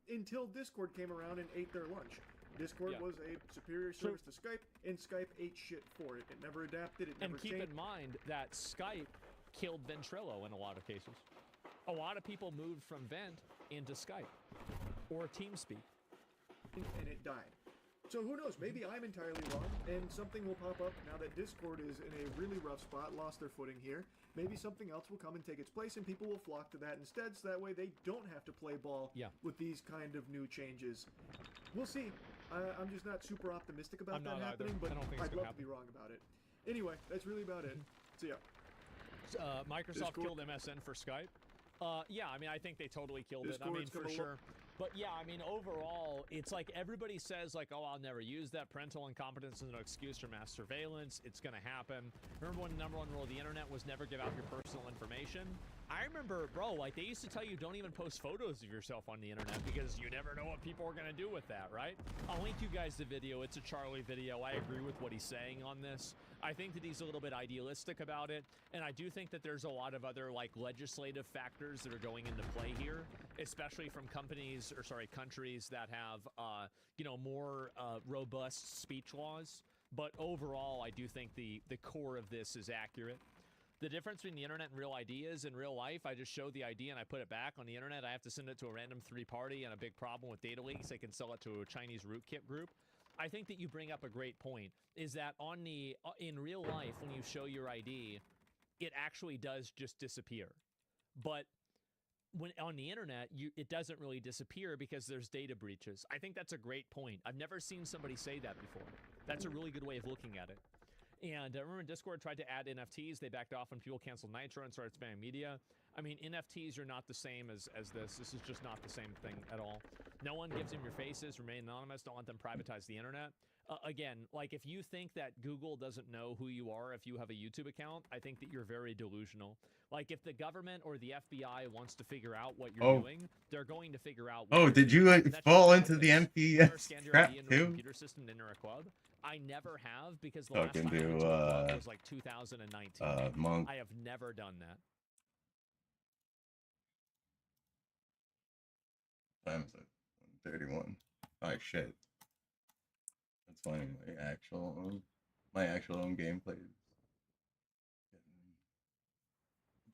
until Discord came around and ate their lunch. Discord Yeah. was a superior True. service to Skype, and Skype ate shit for it. It never adapted. It never And keep changed. in mind that Skype killed Ventrilo in a lot of cases. A lot of people moved from Vent into Skype or TeamSpeak. And it died. So who knows? Maybe I'm entirely wrong, and something will pop up now that Discord is in a really rough spot, lost their footing here. Maybe something else will come and take its place, and people will flock to that instead, so that way they don't have to play ball Yeah. with these kind of new changes. We'll see. I'm just not super optimistic about I'm that not either. happening, but I don't think it's I'd gonna love to be wrong about it. Anyway, that's really about it. So yeah. Microsoft Discord? killed MSN for Skype. Yeah, I mean, I think they totally killed it. I mean, Discord's for gonna sure. But yeah, I mean, overall, it's like everybody says, like, oh, I'll never use that. Parental incompetence is no excuse for mass surveillance. It's going to happen. Remember when the number one rule of the internet was never give out your personal information? I remember, bro, like, they used to tell you don't even post photos of yourself on the internet because you never know what people are going to do with that, right? I'll link you guys the video. It's a Charlie video. I agree with what he's saying on this. I think that he's a little bit idealistic about it, and I do think that there's a lot of other, like, legislative factors that are going into play here, especially from countries that have, you know, more robust speech laws. But overall, I do think the core of this is accurate. The difference between the internet and real ID is in real life, I just show the ID and I put it back. On the internet, I have to send it to a random third-party, and a big problem with data leaks, they can sell it to a Chinese rootkit group. I think that you bring up a great point, is that on the in real life, when you show your ID, it actually does just disappear. But when on the internet, it doesn't really disappear because there's data breaches. I think that's a great point. I've never seen somebody say that before. That's a really good way of looking at it. And remember, Discord tried to add NFTs. They backed off when people canceled Nitro and started spamming media. I mean, NFTs are not the same as this. This is just not the same thing at all. No one gives them your faces. Remain anonymous. Don't let them privatize the internet. again, like if you think that Google doesn't know who you are if you have a YouTube account, I think that you're very delusional. Like if the government or the FBI wants to figure out what you're doing, they're going to figure out what Oh, you're did doing. you And that's just fall how into it the is. You ever MPS scanned your trap ID into a too? computer system to enter a club? I never have because the last Fucking time I went do, to a club was like 2019. Monk. I have never done that. Times 31. Oh shit. That's funny. My actual own gameplay is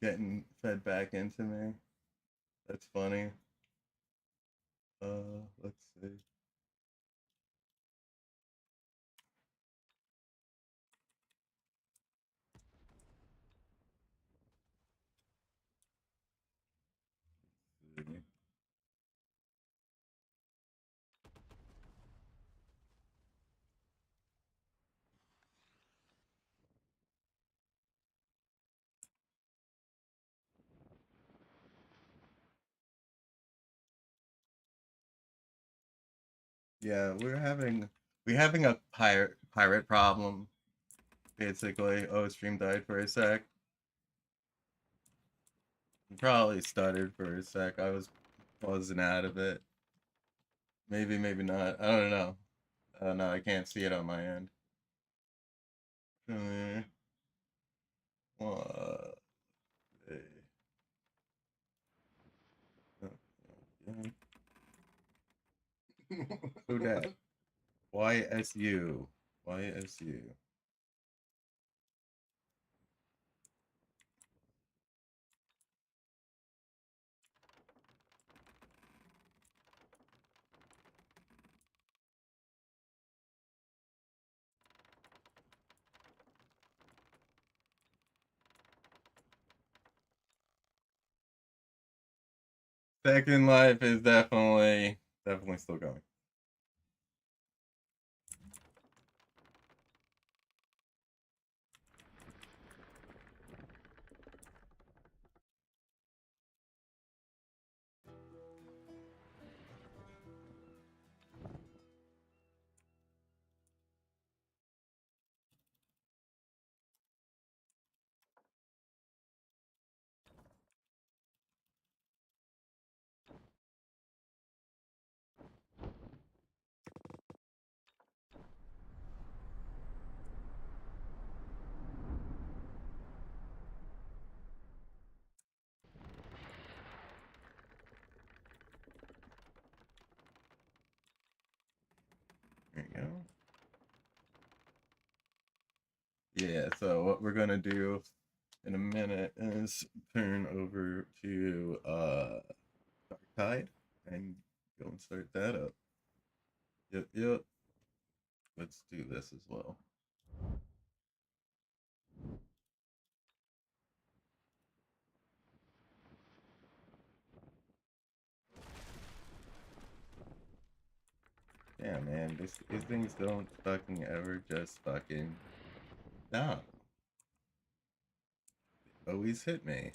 getting fed back into me. That's funny. Let's see. Yeah, we're having a pirate problem. Basically, oh, stream died for a sec. Probably stuttered for a sec. I was buzzing out of it. Maybe, maybe not. I don't know. No, I can't see it on my end. What? Who dat? YSU. YSU. Second Life is definitely still going. There you go. Yeah, so what we're gonna do in a minute is turn over to Dark Tide and go and start that up. Yep. Let's do this as well. Yeah, man, these things don't fucking ever just fucking stop. They always hit me.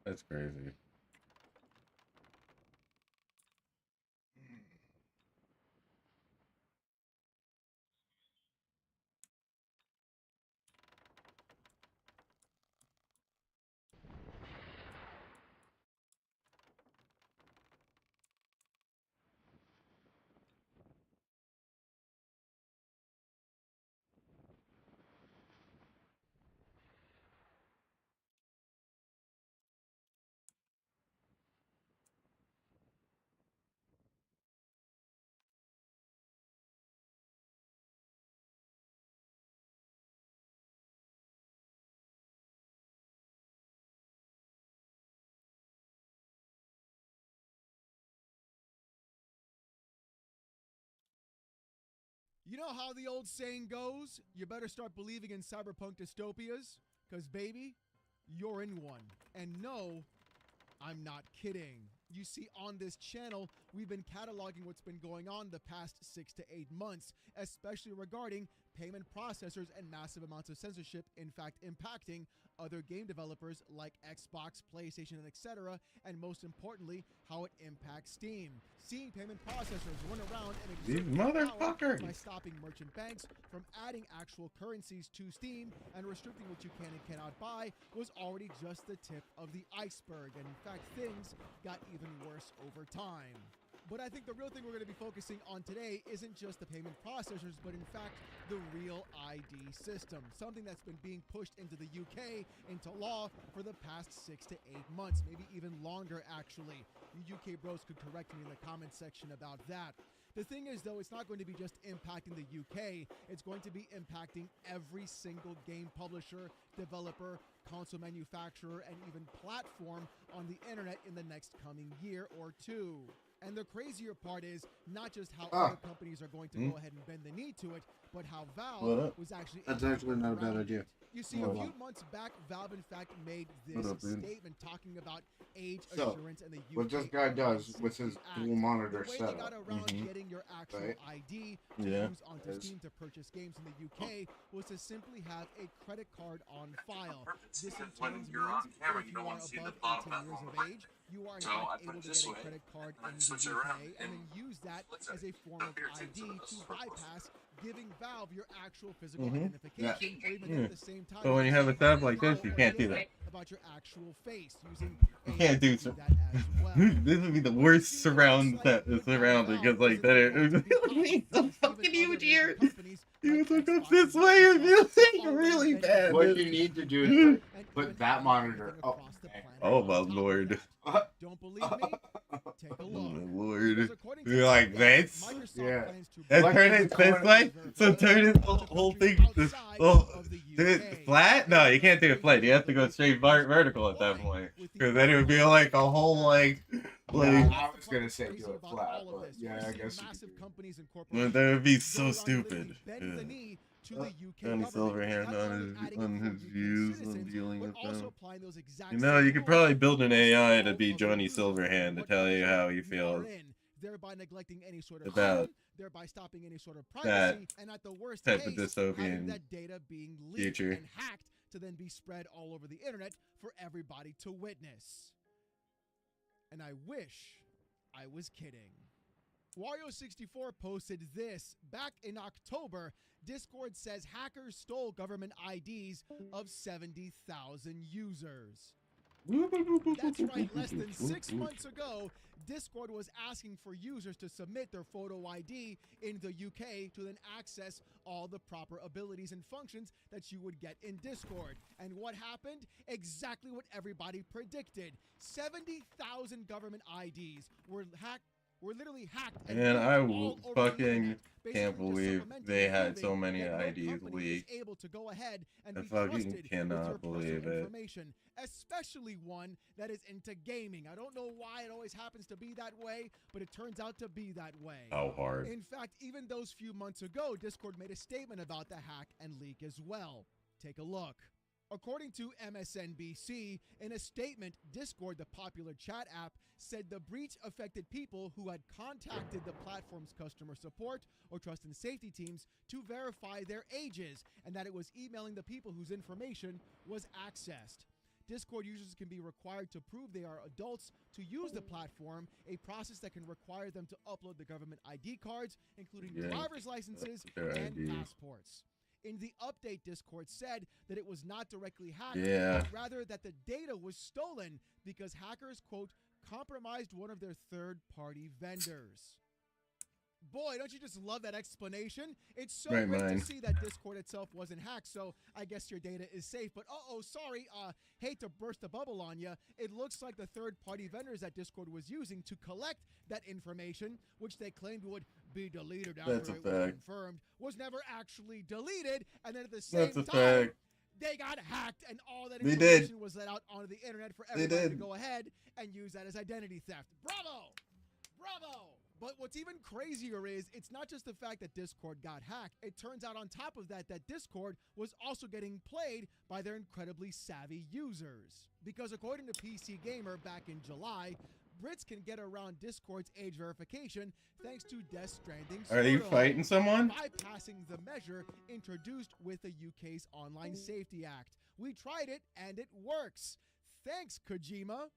That's crazy. You know how the old saying goes? You better start believing in cyberpunk dystopias, because, baby, you're in one. And no, I'm not kidding. You see, on this channel, we've been cataloging what's been going on the past 6 to 8 months, especially regarding payment processors and massive amounts of censorship, in fact, impacting other game developers like Xbox, PlayStation, and etc., and most importantly, how it impacts Steam. Seeing payment processors run around and These exert their power motherfuckers. by stopping merchant banks from adding actual currencies to Steam and restricting what you can and cannot buy was already just the tip of the iceberg, and in fact, things got even worse over time. But I think the real thing we're going to be focusing on today isn't just the payment processors, but in fact, the real ID system. Something that's been being pushed into the UK, into law, for the past 6 to 8 months, maybe even longer, actually. You UK bros could correct me in the comment section about that. The thing is, though, it's not going to be just impacting the UK, it's going to be impacting every single game publisher, developer, console manufacturer, and even platform on the internet in the next coming year or two. And the crazier part is not just how other companies are going to go ahead and bend the knee to it, but how Valve was actually... That's actually not a bad idea. You see, a few months back, Valve in fact made this statement talking about age assurance and the UK. What this guy does with his dual monitor the way setup. they got around getting your actual ID to use onto Steam to purchase games in the UK was to simply have a credit card on file. This in turn means if you are above 18 years of age, you are in fact able to get a credit card in the UK and then use that as a form of ID to bypass giving Valve your actual physical identification, or even at the same time. But when you have a tab like this, you can't do that. About your actual face using You can't do so. that as well. This would be the worst surround because like that it would be so fucking huge here. You look up this way, it feels like really bad. What you need to do is put that monitor up. Oh my lord. Don't believe me? Take a Oh look. my lord. Because according to You're like this? Microsoft Yeah. plans to And block turn it this way? So turn it the whole thing do it flat? No, you can't do it flat. You have to go straight vertical at that point. Because then it would be like a whole like I was gonna say do it flat, but yeah, I guess you could do it. But that would be so stupid. Yeah. Johnny Silverhand on his views and dealing with them. You know, you could probably build an AI to be Johnny Silverhand to tell you how he feels thereby neglecting any sort of about thereby stopping any sort of privacy, that and at the worst type case, of dystopian having that data being leaked future. and hacked to then be spread all over the internet for everybody to witness. And I wish I was kidding. Wario64 posted this. Back in October, Discord says hackers stole government IDs of 70,000 users. That's right, less than 6 months ago, Discord was asking for users to submit their photo ID in the UK to then access all the proper abilities and functions that you would get in Discord. And what happened? Exactly what everybody predicted. 70,000 government IDs were literally hacked. And I fucking can't believe they had so many IDs leaked. Able to go ahead and I be fucking trusted cannot with your believe personal it. information, especially one that is into gaming. I don't know why it always happens to be that way, but it turns out to be that way. How hard? In fact, even those few months ago, Discord made a statement about the hack and leak as well. Take a look. According to MSNBC, in a statement, Discord, the popular chat app, said the breach affected people who had contacted the platform's customer support or trust and safety teams to verify their ages, and that it was emailing the people whose information was accessed. Discord users can be required to prove they are adults to use the platform, a process that can require them to upload the government ID cards, including driver's licenses and passports. In the update, Discord said that it was not directly hacked, but rather that the data was stolen because hackers, quote, compromised one of their third-party vendors. Boy, don't you just love that explanation? It's so great to see that Discord itself wasn't hacked, so I guess your data is safe. But sorry, hate to burst the bubble on you. It looks like the third-party vendors that Discord was using to collect that information, which they claimed would be deleted after it was confirmed, was never actually deleted. And then at the same time, they got hacked, and all that information was let out onto the internet for everybody to go ahead and use that as identity theft. Bravo! Bravo! But what's even crazier is it's not just the fact that Discord got hacked. It turns out on top of that, that Discord was also getting played by their incredibly savvy users. Because according to PC Gamer back in July, Brits can get around Discord's age verification thanks to Death Stranding's Are you fighting someone? bypassing the measure introduced with the UK's Online Safety Act. We tried it and it works. Thanks, Kojima.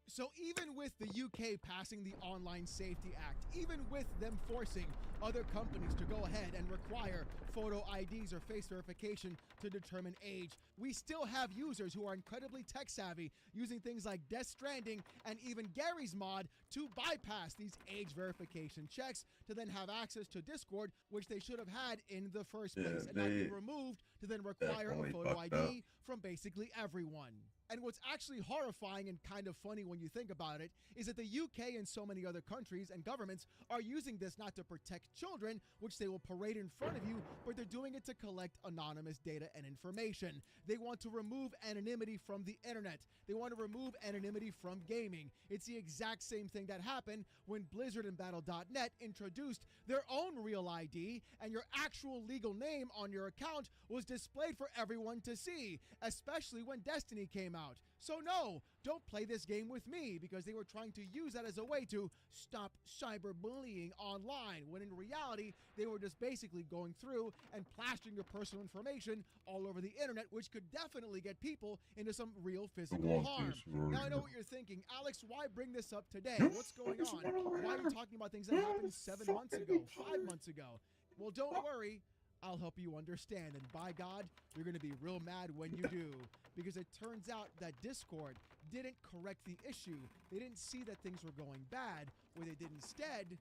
So even with the UK passing the Online Safety Act, even with them forcing other companies to go ahead and require photo IDs or face verification to determine age, we still have users who are incredibly tech savvy using things like Death Stranding and even Gary's mod to bypass these age verification checks to then have access to Discord, which they should have had in the first place, and not be removed to then require a photo ID from basically everyone. And what's actually horrifying and kind of funny when you think about it is that the UK and so many other countries and governments are using this not to protect children, which they will parade in front of you, but they're doing it to collect anonymous data and information. They want to remove anonymity from the internet. They want to remove anonymity from gaming. It's the exact same thing that happened when Blizzard and Battle.net introduced their own real ID, and your actual legal name on your account was displayed for everyone to see, especially when Destiny came out. So no, don't play this game with me, because they were trying to use that as a way to stop cyberbullying online, when in reality, they were just basically going through and plastering your personal information all over the internet, which could definitely get people into some real physical harm. Now I know what you're thinking. Alex, why bring this up today? What's going on? Why are you talking about things that happened 7 months ago, 5 months ago? Well, don't worry. I'll help you understand, and by God, you're going to be real mad when you do, because it turns out that Discord didn't correct the issue. They didn't see that things were going bad. What they did instead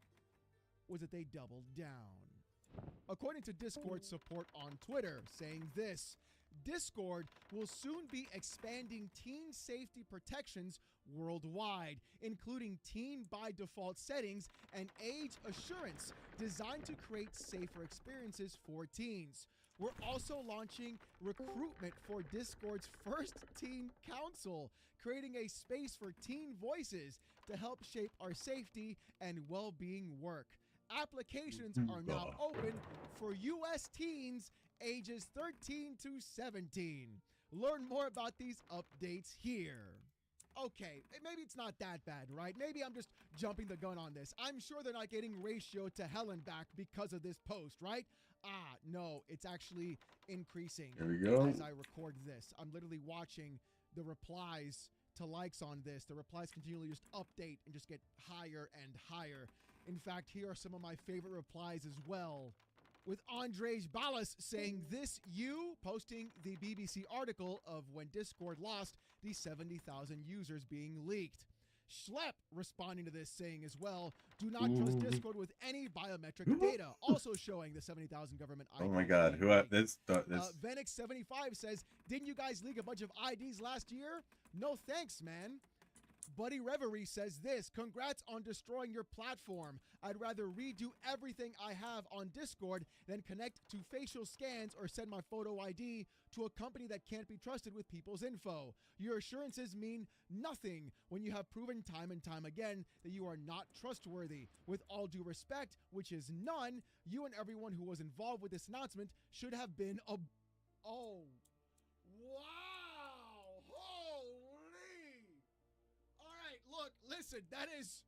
was that they doubled down. According to Discord support on Twitter, saying this: Discord will soon be expanding teen safety protections worldwide, including teen by default settings and age assurance designed to create safer experiences for teens. We're also launching recruitment for Discord's first teen council, creating a space for teen voices to help shape our safety and well-being work. Applications are now open for US teens ages 13 to 17. Learn more about these updates here. Okay, maybe it's not that bad, right? Maybe I'm just jumping the gun on this. I'm sure they're not getting ratioed to hell and back because of this post, right? Ah, no, it's actually increasing. Here we go. As I record this, I'm literally watching the replies to likes on this. The replies continually just update and just get higher and higher. In fact, here are some of my favorite replies as well, with Andrej Balas saying this, you posting the BBC article of when Discord lost the 70,000 users being leaked. Schlepp responding to this saying as well, do not trust Discord with any biometric data, also showing the 70,000 government IDs. Oh my God, who this Venix75 says, didn't you guys leak a bunch of IDs last year? No thanks, man. Buddy Reverie says this, congrats on destroying your platform. I'd rather redo everything I have on Discord than connect to facial scans or send my photo ID to a company that can't be trusted with people's info. Your assurances mean nothing when you have proven time and time again that you are not trustworthy. With all due respect, which is none, you and everyone who was involved with this announcement should have been oh, wow, holy. All right, look, listen, that is,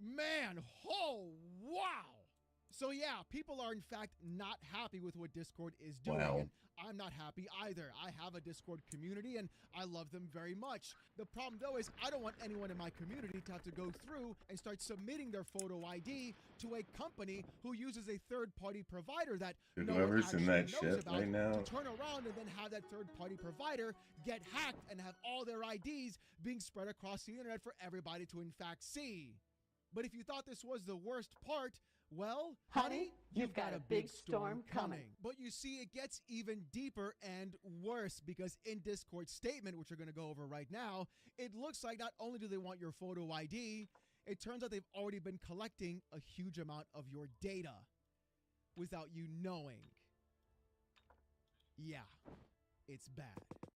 man, oh, wow. So yeah, people are in fact not happy with what Discord is doing. Wow. And I'm not happy either. I have a Discord community and I love them very much. The problem though is I don't want anyone in my community to have to go through and start submitting their photo ID to a company who uses a third-party provider that no one whoever's actually in that knows shit about, right now. to turn around and then have that third-party provider get hacked and have all their IDs being spread across the internet for everybody to in fact see. But if you thought this was the worst part, well, honey, you've got a big storm coming. But you see, it gets even deeper and worse, because in Discord's statement, which we're going to go over right now, it looks like not only do they want your photo ID, it turns out they've already been collecting a huge amount of your data without you knowing. Yeah. it's bad.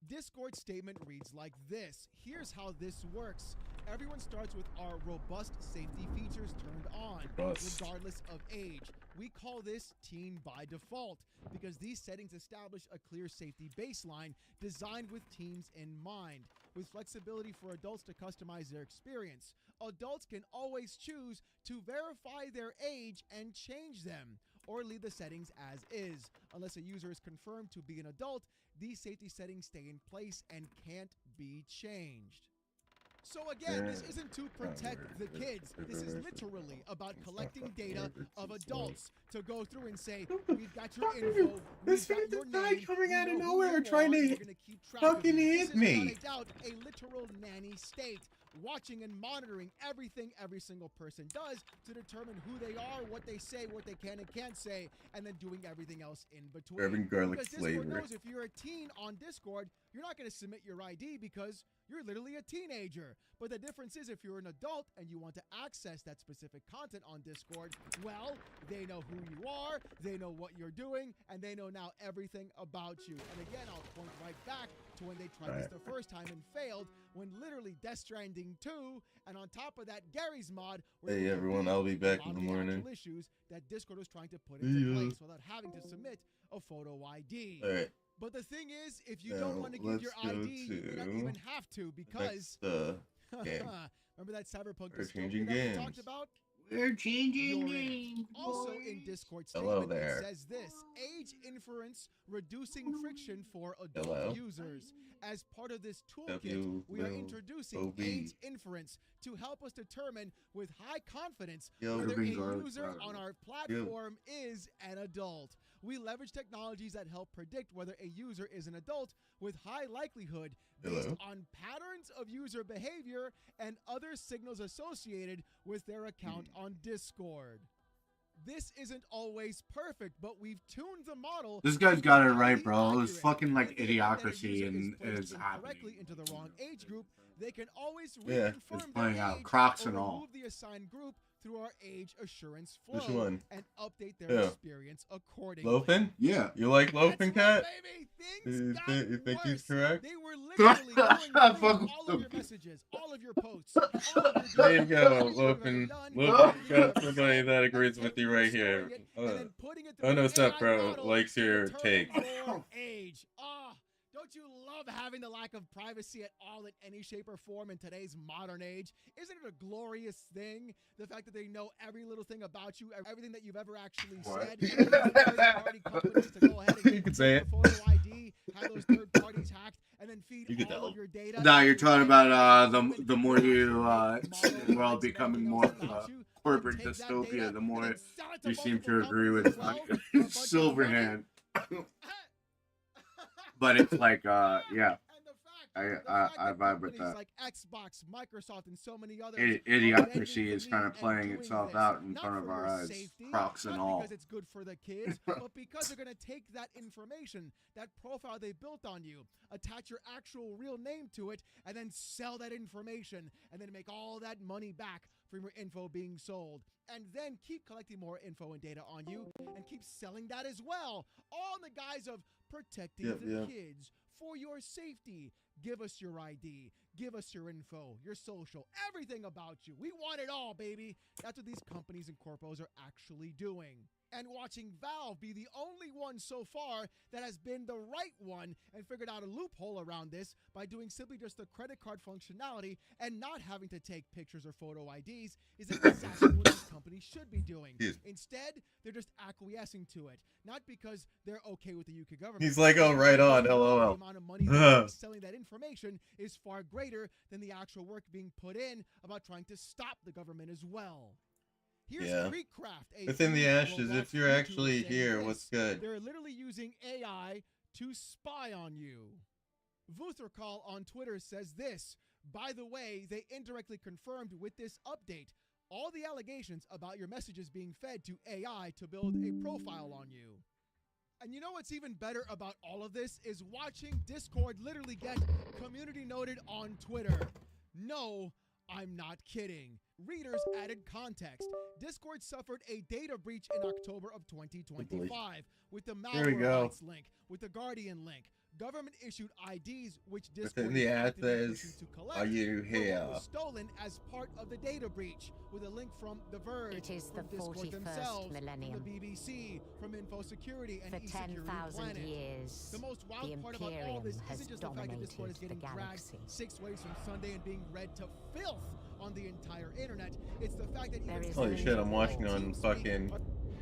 Discord statement reads like this. Here's how this works. Everyone starts with our robust safety features turned on, regardless of age. We call this teen by default because these settings establish a clear safety baseline designed with teens in mind, with flexibility for adults to customize their experience. Adults can always choose to verify their age and change them, or leave the settings as is. Unless a user is confirmed to be an adult, these safety settings stay in place and can't be changed. So again, this isn't to protect the kids. This is literally about collecting data of adults to go through and say, we've got your info, This we've got your guy name, coming we out of know who nowhere you trying are, to we're gonna keep track of fucking you. hit This is me. without a doubt a literal nanny state, watching and monitoring everything every single person does to determine who they are, what they say, what they can and can't say, and then doing everything else in between. Grabbing garlic Because Discord flavor. knows if you're a teen on Discord, you're not going to submit your ID because you're literally a teenager. But the difference is if you're an adult and you want to access that specific content on Discord, well, they know who you are, they know what you're doing, and they know now everything about you. And again, I'll point right back to when they tried this the first time and failed, when literally Death Stranding 2, and on top of that, Gary's mod. Hey everyone, I'll be back in the morning. Issues that Discord was trying to put into place without having to submit a photo ID. All right. But the thing is, if you don't want to give your ID, you don't even have to because game. remember that Cyberpunk We're dystopia changing that we games. talked about? We're changing You're in. names. Also boys. in Discord Hello statement, there. it says this: age inference reducing friction for adult Hello. users. As part of this toolkit, we are introducing age inference to help us determine with high confidence whether a user on our platform is an adult. We leverage technologies that help predict whether a user is an adult with high likelihood based on patterns of user behavior and other signals associated with their account on Discord. This isn't always perfect, but we've tuned the model. This guy's got it right, bro. It was fucking like idiocracy and is happening. Directly into the wrong age group, they can always Yeah, reconfirm it's playing their out. age Crocs or and all. remove the assigned group through our age assurance flow. Which one? And update their experience accordingly. Loafing? Yeah. You like loafing, cat? Baby. You Things think got he's worse. correct? They were literally going through all of your messages, all of your posts. All of your There you go, everything you've Loafing. ever done, Loafing everything got you've ever somebody said, that agrees and with then you right here. storing it, and then putting it through I know an stuff, AI bro. model Likes to your determine take. your age. Don't you love having the lack of privacy at all in any shape or form in today's modern age? Isn't it a glorious thing? The fact that they know every little thing about you, everything that you've ever actually said. Third-party companies to go ahead and You can say it. photo ID, have those third parties hacked, and then feed You can all tell. of your data. No, you're into talking AI about models, the more you models, the world and becoming everything more else of about a you, corporate take that dystopia, data the more and then sell it to you seem multiple to agree companies with as well for a bunch of Silverhand. money. But it's like yeah. And the I fact that vibe with companies that. like Xbox, Microsoft, and so many others Idiocracy are is kind of bending the knee playing and itself doing out this, in not front of for our your eyes, safety, Crocs and not all. because it's good for the kids, but because they're going to take that information, that profile they built on you, attach your actual real name to it, and then sell that information, and then make all that money back from your info being sold, and then keep collecting more info and data on you, and keep selling that as well, all in the guise of protecting the kids for your safety. Give us your ID, give us your info, your social, everything about you. We want it all, baby. That's what these companies and corpos are actually doing. And watching Valve be the only one so far that has been the right one and figured out a loophole around this by doing simply just the credit card functionality and not having to take pictures or photo IDs is exactly what these companies should be doing. Instead, they're just acquiescing to it, not because they're okay with the UK government. He's like, oh, right on, LOL. The amount of money they're selling that information is far greater than the actual work being put in about trying to stop the government as well. Here's Creekcraft, Within the ashes, Roblox if you're YouTuber actually saying here, this. what's good? They're literally using AI to spy on you. Vuthercall on Twitter says this. By the way, they indirectly confirmed with this update all the allegations about your messages being fed to AI to build a profile on you. And you know what's even better about all of this is watching Discord literally get community noted on Twitter. No, I'm not kidding. Readers added context. Discord suffered a data breach in October of 2025 with the malware link, with the Guardian link. Government issued IDs, which But Discord then the is ad actively pushing says, to collect, "Are you were what here?" was stolen as part of the data breach, with a link from The Verge, It is from the Discord 41st themselves, millennium. from the BBC, from Info Security, and For eSecurity 10,000 Planet. years, The most the wild part about all Imperium this has isn't just the fact that Discord is dominated getting the dragged galaxy. 6 ways from Sunday and being read to filth on the entire internet. It's the fact that There even is Holy shit, I'm watching on TeamSpeak fucking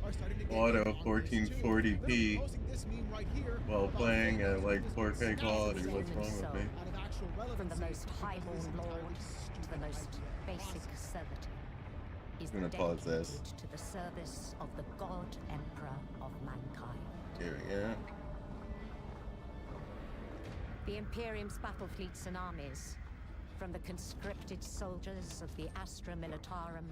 are starting to get auto in on this too. 1440p Literally posting this meme right here while about playing families at where like Discord 4K snaps quality. themselves What's wrong with me? out of actual From the relevancy most because highborn this entirely lord to the stupid most idea basic process. servitor is I'm gonna pause this. dedicated to the service of the God Emperor of mankind. Here we go. The Imperium's battle fleets and armies, from the conscripted soldiers of the Astra Militarum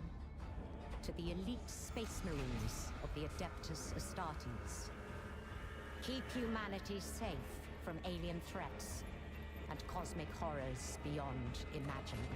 to the elite space marines of the Adeptus Astartes, keep humanity safe from alien threats and cosmic horrors beyond imagining.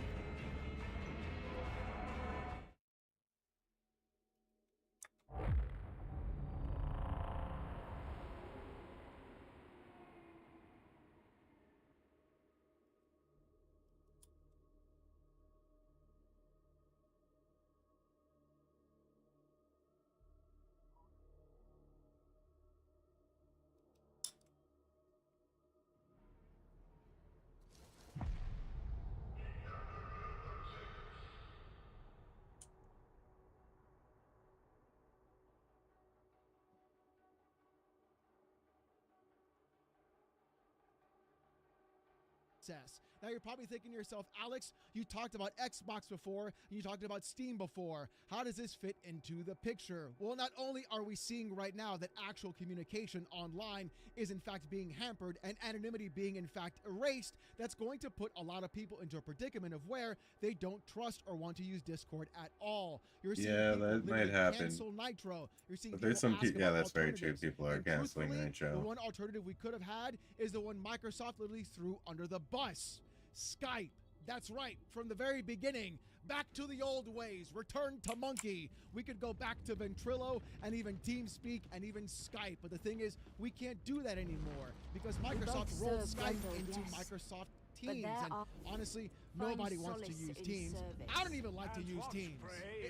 Success. Now you're probably thinking to yourself, Alex, you talked about Xbox before, and you talked about Steam before. How does this fit into the picture? Well, not only are we seeing right now that actual communication online is in fact being hampered and anonymity being in fact erased, that's going to put a lot of people into a predicament of where they don't trust or want to use Discord at all. You're seeing Yeah, people that might literally happen. cancel Nitro. You're seeing But there's people some ask people. Yeah, about that's very true. alternatives. People are And canceling truthfully, Nitro. the one alternative we could have had is the one Microsoft literally threw under the bus. Skype. That's right. From the very beginning, back to the old ways, return to Monkey. We could go back to Ventrilo and even TeamSpeak and even Skype. But the thing is, we can't do that anymore because Microsoft rolled Skype into Microsoft Teams. And honestly, nobody wants to use Teams. I don't even like to use Teams.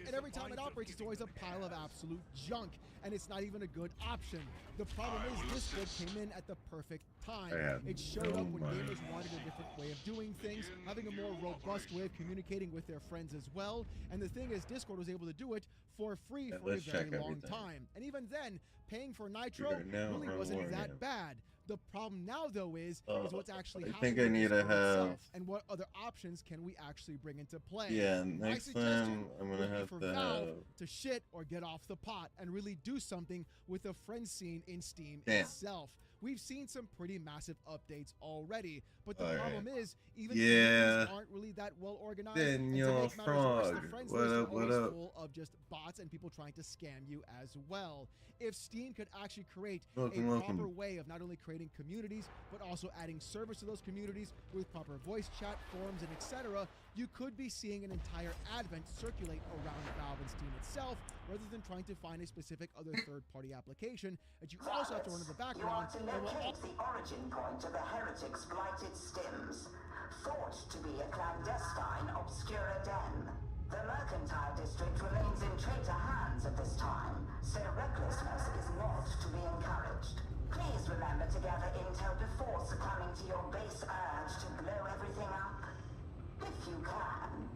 And every time it operates, it's always a pile of absolute junk. And it's not even a good option. The problem is Discord came in at the perfect time. It showed up when gamers wanted a different way of doing things, having a more robust way of communicating with their friends as well. And the thing is, Discord was able to do it for free for a very long time. And even then, paying for Nitro really wasn't that bad. The problem now, though, is what's actually happening. I think I need to have. And what other options can we actually bring into play? Yeah, next time I'm gonna have for to Valve have. to shit or get off the pot and really do something with the friend scene in Steam Damn. itself. We've seen some pretty massive updates already, but the All right. problem is even Yeah. communities aren't really that well organized. Then and to you're make matters worse, the frog. friends What list up, is what always up? full of just bots and people trying to scam you as well. If Steam could actually create Welcome, a welcome. proper way of not only creating communities, but also adding service to those communities with proper voice chat, forums, and etc., you could be seeing an entire advent circulate around Valve and Steam itself, rather than trying to find a specific other third-party application that you also have to run in the background. You are to locate the origin point of the heretics' blighted stims, thought to be a clandestine, obscure den. The mercantile district remains in traitor hands at this time, so recklessness is not to be encouraged. Please remember to gather intel before succumbing to your base urge to blow everything up. If you can.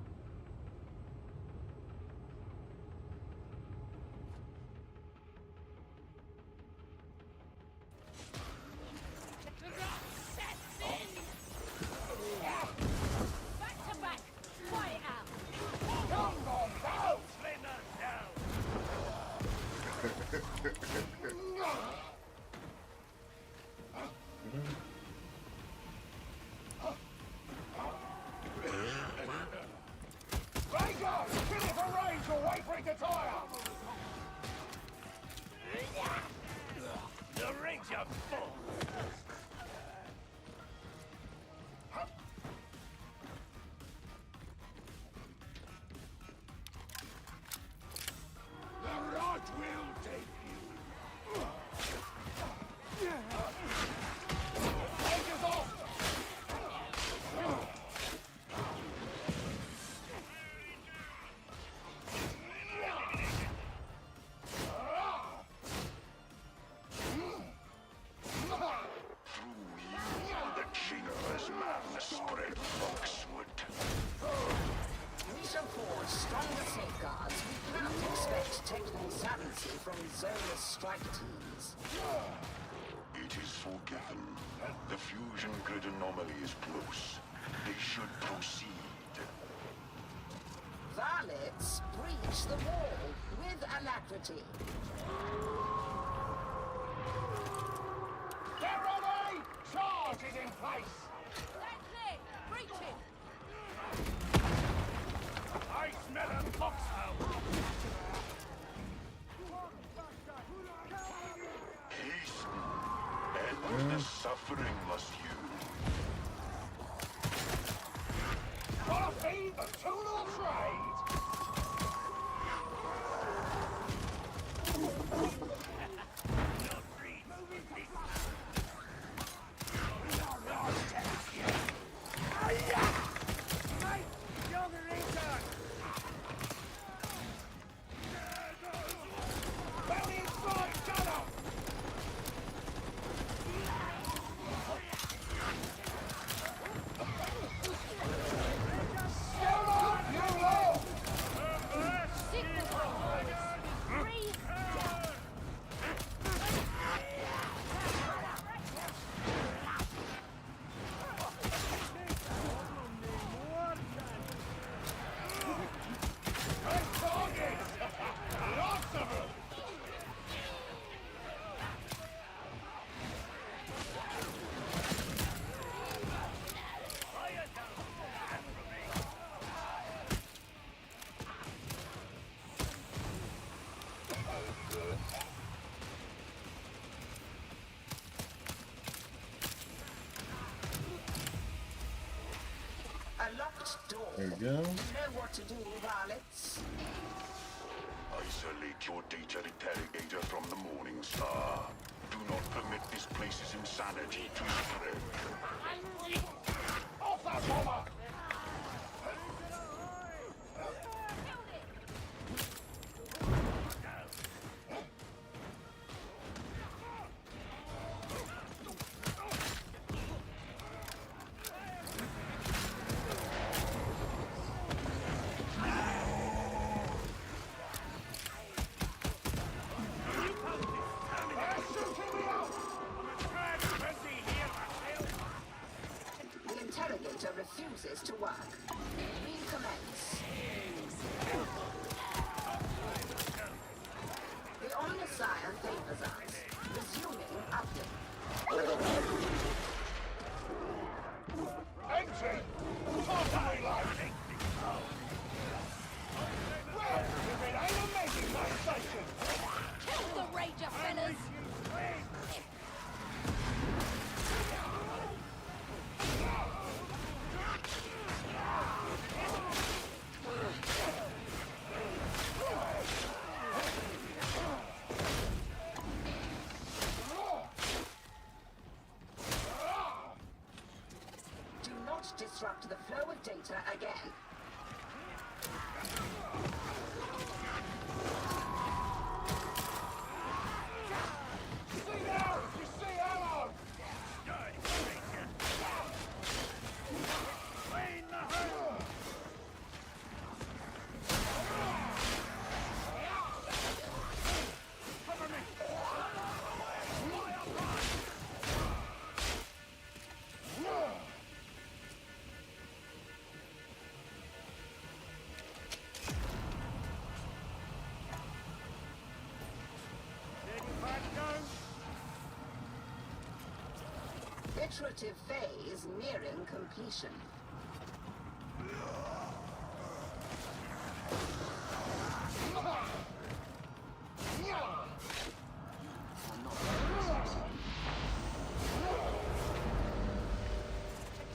Back to back! Fight it out! The rings are full. The rod will take you. from zoneless strike teams. It is forgiven. The fusion grid anomaly is close. They should proceed. Varlets breach the wall with alacrity. Get ready! Charge is in place! That's it! Breach it! I smell a foxhound! Hasten! End the suffering must you. Wanna feed the tool of trade? A locked door. There you go. You know what to do, varlets. Isolate your data interrogator from the Morning Star. Do not permit this place's insanity to spread. Off that bomber! The interrogator refuses to work. Recommence. The Omnissiah favors us. Resuming update. Entry! Totally lighting! Where has it been animating my station? Kill the Rager, fellas! Do not disrupt the flow of data again. See now! You see ammo! Iterative phase nearing completion.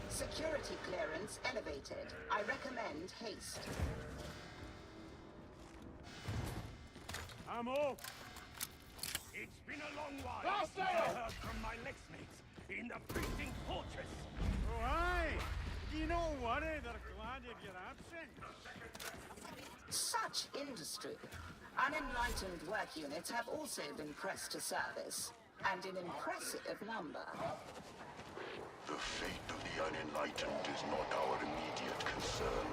Security clearance elevated. I recommend haste. I'm off! It's been a long while since I heard from my Lexmates in the precinct fortress. Oh, aye. You don't worry, they're glad of your absence. Such industry. Unenlightened work units have also been pressed to service, and in impressive number. The fate of the unenlightened is not our immediate concern.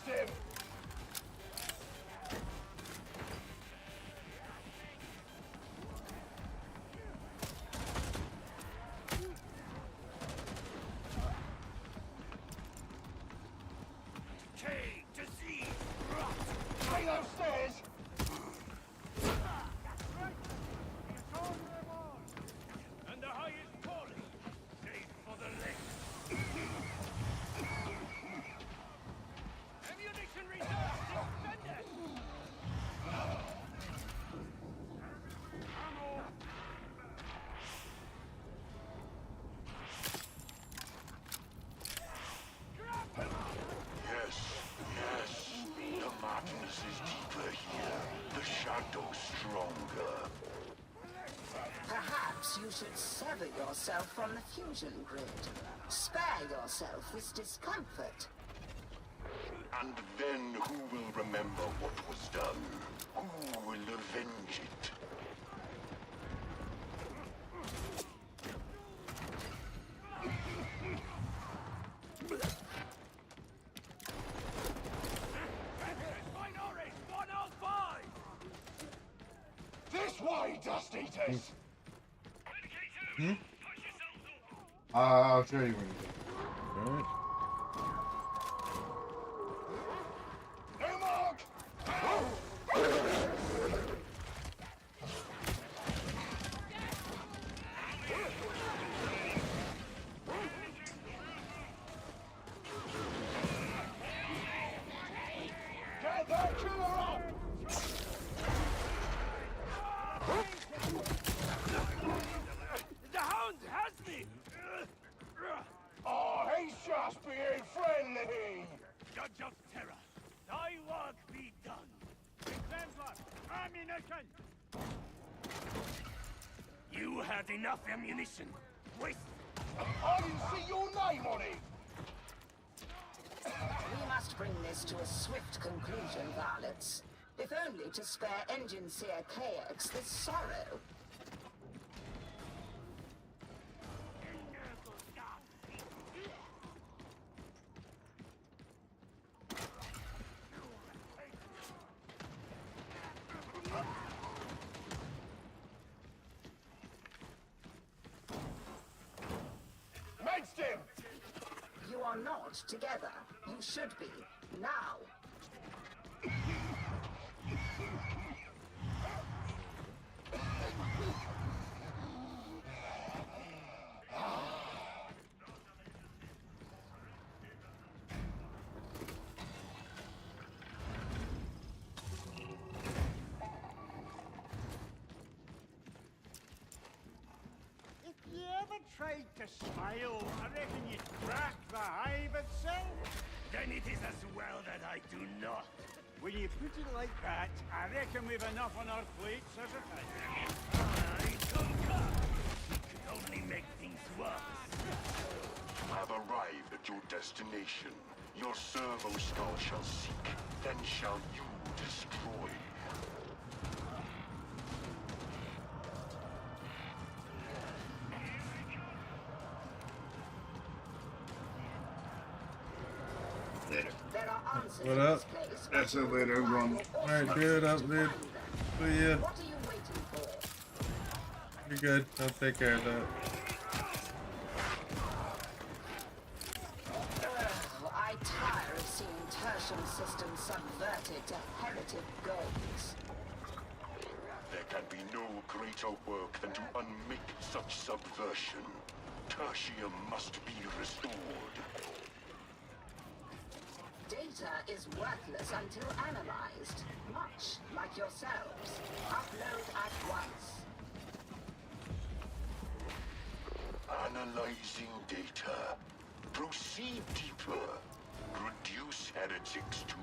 him! Decay, disease, rot! Stay those stairs! And the highest calling, save for the lake. Ammunition reserve suspended! Ammo! Yes, yes. The madness is deeper here. The shadow stronger. Perhaps you should sever yourself from the fusion grid. Spare yourself this discomfort. And then who will remember what was done? Who will avenge it? This way, Dust Eaters! I'll show you when you do. Alright. No mark! Get that killer up! The hound has me! Oh, he's just being friendly! Judge of terror, thy work be done. Exemplar, ammunition! You had enough ammunition. Waste. I didn't see your name on it! We must bring this to a swift conclusion, varlets. If only to spare Engine Seer KX this sorrow. Mixed him! You are not together. You should be. Now. If you ever tried to smile, I reckon you'd crack the hive itself. Then it is as well that I do not. When you put it like that, I reckon we've enough on our plates as it is. I concur. It could only make things worse. Have arrived at your destination. Your servo skull shall seek, then shall you destroy. There are answers What in up? this place. That's it later, everyone. Alright, dude, up, dude. See ya. What are you waiting for? You're good. I'll take care of that. I tire of seeing tertium systems subverted to heretic goals. There can be no greater work than to unmake such subversion. Tertium must be restored. Data is worthless until analyzed, much like yourselves. Upload at once. Analyzing data. Proceed deeper. Reduce heretics to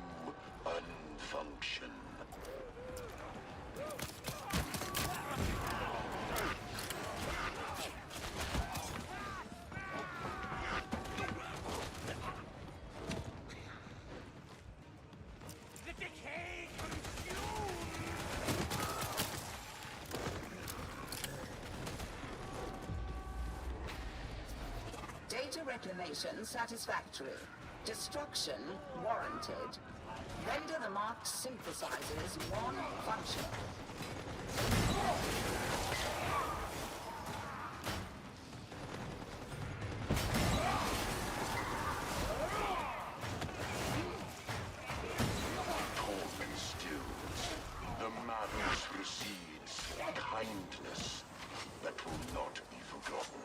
unfunction. Data reclamation satisfactory. Destruction warranted. Render the marked synthesizers one function. Torment stills. The madness recedes. Kindness that will not be forgotten.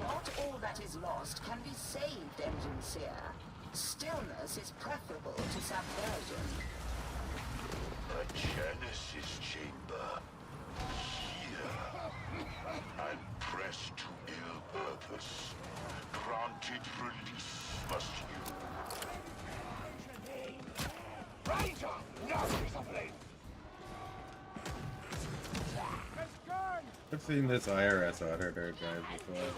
Not all that is lost can be saved, Engine Seer. Stillness is preferable to subversion. A Genesis chamber. Here. And pressed to ill purpose. Granted release must you. Ranger! No discipline! I've seen this IRS auditor guys before.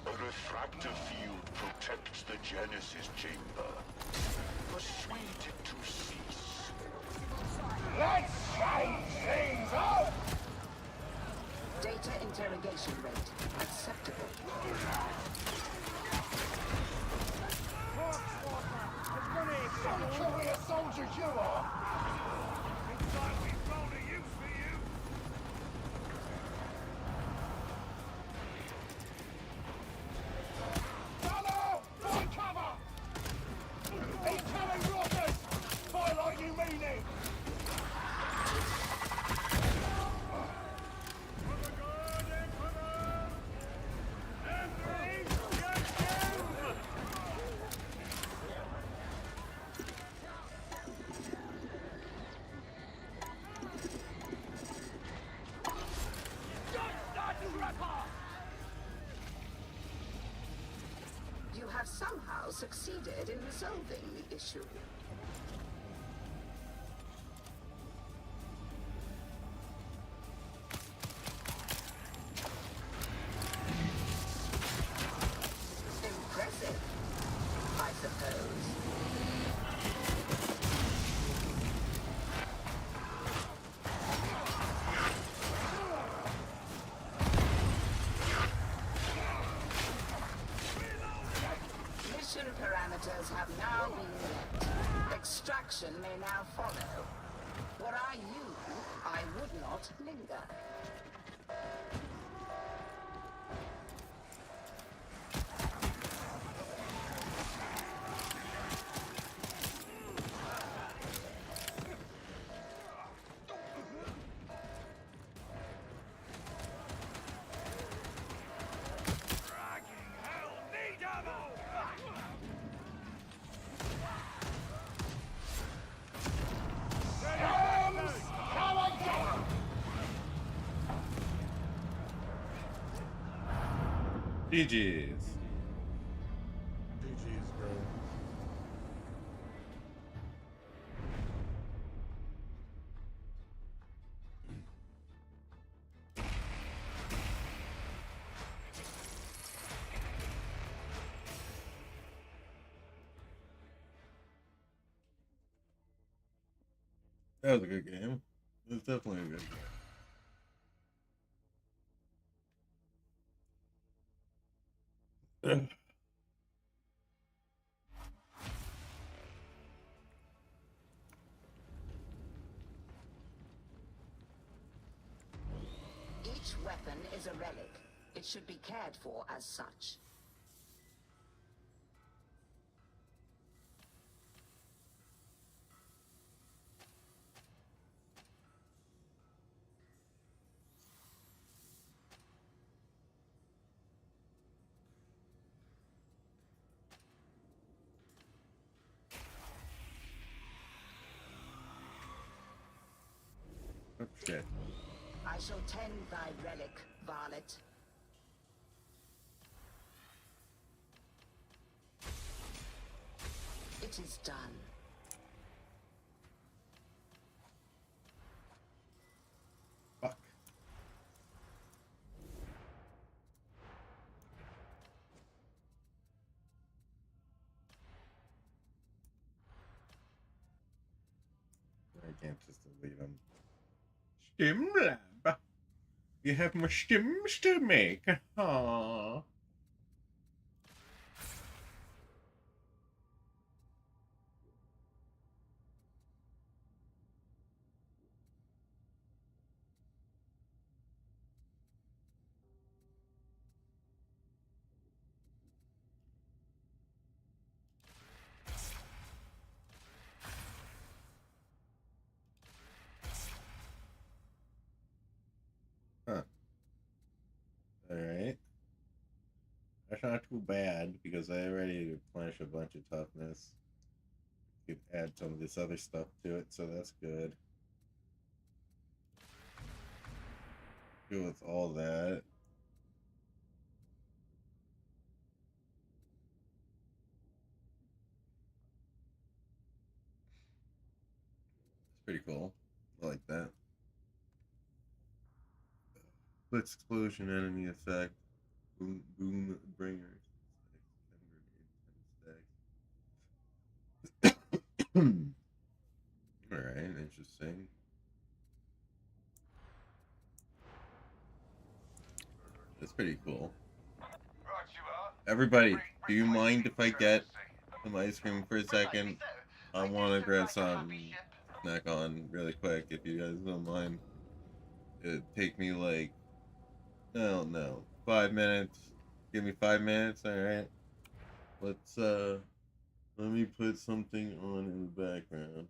A refractor field protects the Genesis chamber. Persuade it to cease. Let's change things up! Data interrogation rate acceptable. Career soldiers you are! Looks like we found a use for you. Follow! Find cover! Incoming rockets! Fire like you mean it! You have somehow succeeded in resolving the issue. Impressive, I suppose. Mission parameters have now been met. Extraction may now follow. Were I you, I would not linger. GG's. GG's, bro. That was a good game. It was definitely a good game. Each weapon is a relic. It should be cared for as such. Okay. I shall tend thy relic, varlet. It is done. Fuck. can't just delete them. Stim lab. You have more stims to make. Aww. Huh. Alright. That's not too bad because I already replenished a bunch of toughness. Could add some of this other stuff to it, so that's good. Go with all that. It's pretty cool. I like that. Blitz explosion enemy effect. Boom bringers. Alright, interesting. That's pretty cool. Everybody, do you mind if I get some ice cream for a second? I want to grab some snack on really quick, if you guys don't mind. It'd take me like, no, 5 minutes. Give me 5 minutes, alright? Let's, let me put something on in the background.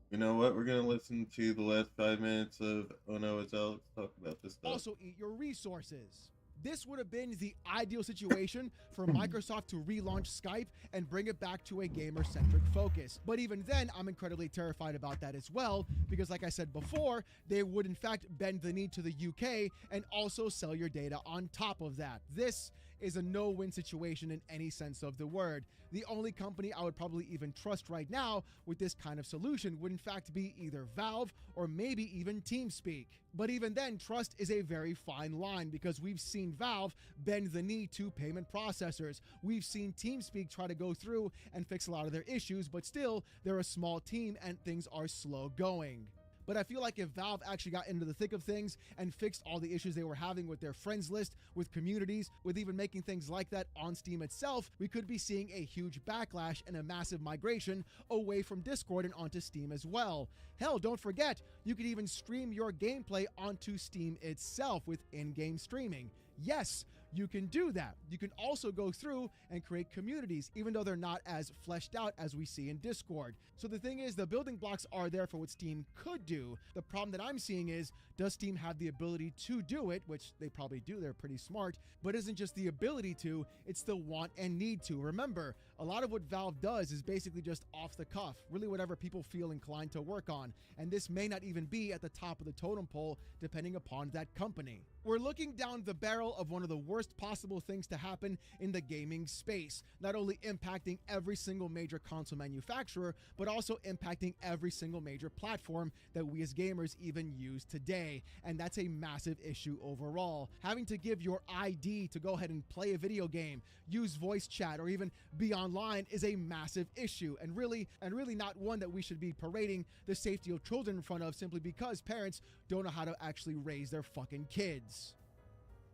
You know what? We're gonna listen to the last 5 minutes of Oh No, It's Alex talk about this stuff. Also, eat your resources. This would have been the ideal situation for Microsoft to relaunch Skype and bring it back to a gamer-centric focus. But even then, I'm incredibly terrified about that as well, because like I said before, they would in fact bend the knee to the UK and also sell your data on top of that. This is a no-win situation in any sense of the word. The only company I would probably even trust right now with this kind of solution would in fact be either Valve or maybe even TeamSpeak. But even then, trust is a very fine line because we've seen Valve bend the knee to payment processors. We've seen TeamSpeak try to go through and fix a lot of their issues, but still, they're a small team and things are slow going. But I feel like if Valve actually got into the thick of things and fixed all the issues they were having with their friends list, with communities, with even making things like that on Steam itself, we could be seeing a huge backlash and a massive migration away from Discord and onto Steam as well. Hell, don't forget, you could even stream your gameplay onto Steam itself with in-game streaming. Yes, you can do that. You can also go through and create communities, even though they're not as fleshed out as we see in Discord. So the thing is, the building blocks are there for what Steam could do. The problem that I'm seeing is, does Steam have the ability to do it, which they probably do, they're pretty smart, but isn't just the ability to, it's the want and need to. Remember, a lot of what Valve does is basically just off the cuff, really whatever people feel inclined to work on, and this may not even be at the top of the totem pole, depending upon that company. We're looking down the barrel of one of the worst possible things to happen in the gaming space, not only impacting every single major console manufacturer, but also impacting every single major platform that we as gamers even use today. And that's a massive issue overall. Having to give your ID to go ahead and play a video game, use voice chat, or even be online is a massive issue, and really not one that we should be parading the safety of children in front of simply because parents don't know how to actually raise their fucking kids.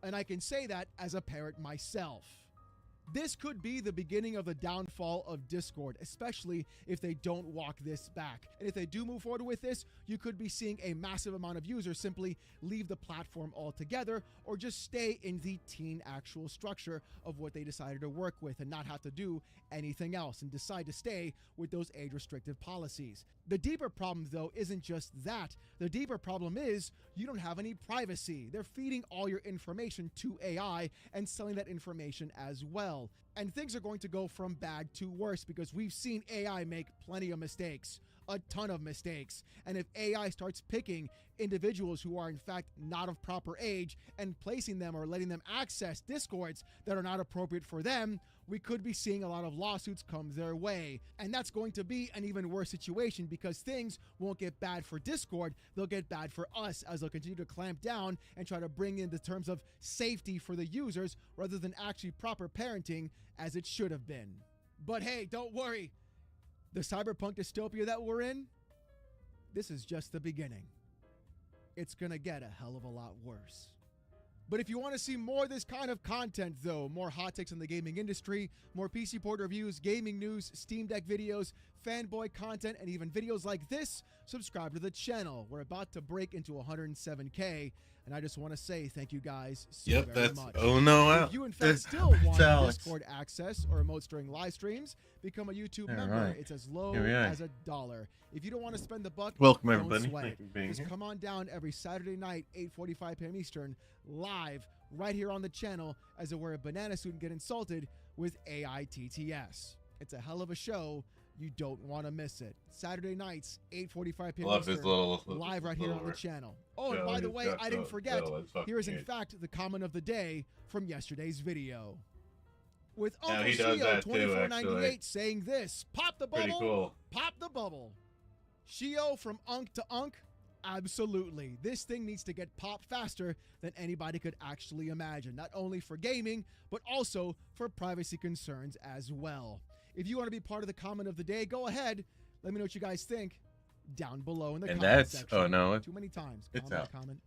And I can say that as a parent myself. This could be the beginning of the downfall of Discord, especially if they don't walk this back. And if they do move forward with this, you could be seeing a massive amount of users simply leave the platform altogether or just stay in the teen actual structure of what they decided to work with and not have to do anything else and decide to stay with those age-restrictive policies. The deeper problem, though, isn't just that. The deeper problem is you don't have any privacy. They're feeding all your information to AI and selling that information as well. And things are going to go from bad to worse because we've seen AI make plenty of mistakes, a ton of mistakes. And if AI starts picking individuals who are in fact not of proper age and placing them or letting them access Discords that are not appropriate for them, we could be seeing a lot of lawsuits come their way. And that's going to be an even worse situation because things won't get bad for Discord, they'll get bad for us as they'll continue to clamp down and try to bring in the terms of safety for the users rather than actually proper parenting as it should have been. But hey, don't worry. The cyberpunk dystopia that we're in, this is just the beginning. It's gonna get a hell of a lot worse. But if you want to see more of this kind of content, though, more hot takes on the gaming industry, more PC port reviews, gaming news, Steam Deck videos, fanboy content, and even videos like this, subscribe to the channel. We're about to break into 107K, and I just want to say thank you guys so very much. Oh no, if you in fact still want Discord access or emotes during live streams, become a YouTube member. Right. It's as low as $1. If you don't want to spend the buck, welcome don't everybody. sweat Thank you for being Just here. come on down every Saturday night, 8:45 p.m. Eastern, live right here on the channel as I wear a banana suit and get insulted with AITTS. It's a hell of a show. You don't want to miss it. Saturday nights, 8:45 p.m. Love his Eastern, little live right here on the channel. Oh, and Joe, by the he's way, got I didn't the- forget, Joe, it's fucking here is in huge. fact the comment of the day from yesterday's video. With Yeah, Uncle he does that Shio too, 2498 actually. saying this, pop the Pretty bubble, cool. pop the bubble. Shio from Unk to Unk, absolutely. This thing needs to get popped faster than anybody could actually imagine, not only for gaming, but also for privacy concerns as well. If you want to be part of the comment of the day, go ahead. Let me know what you guys think down below in the comment section. Oh no, Too many times. It's Comment, out. comment.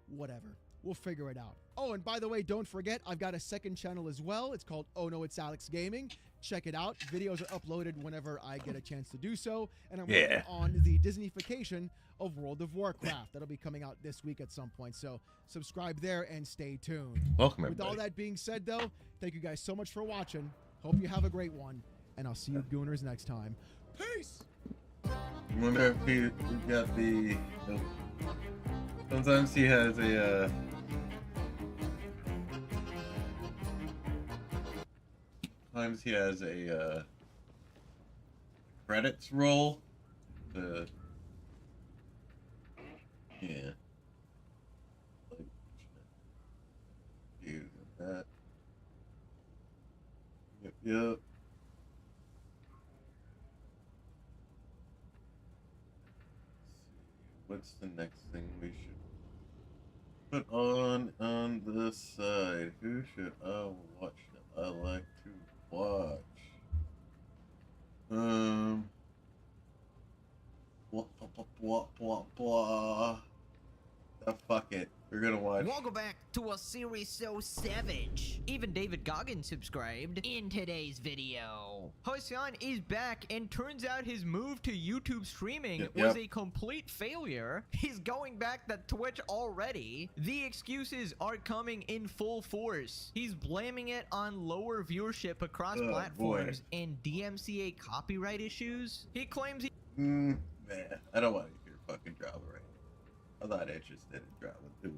Whatever. We'll figure it out. Oh, and by the way, don't forget, I've got a second channel as well. It's called Oh No, It's Alex Gaming. Check it out. Videos are uploaded whenever I get a chance to do so. And I'm working on the Disneyfication of World of Warcraft. That'll be coming out this week at some point. So subscribe there and stay tuned. Welcome, With everybody. all that being said, though, thank you guys so much for watching. Hope you have a great one. And I'll see you gooners next time. Peace! I wonder if he got the. Sometimes he has a. Sometimes he has a credits roll. The. Yeah. Like, use that. Yep. What's the next thing we should put on this side? Who should I watch that I like to watch? Blah. Fuck it. We're gonna watch. Welcome back to a series so savage. Even David Goggins subscribed in today's video. Hassan is back, and turns out his move to YouTube streaming was a complete failure. He's going back to Twitch already. The excuses are coming in full force. He's blaming it on lower viewership across platforms and DMCA copyright issues. He claims he Man, I don't want to hear fucking drama right now. I'm not interested in drama, dudes.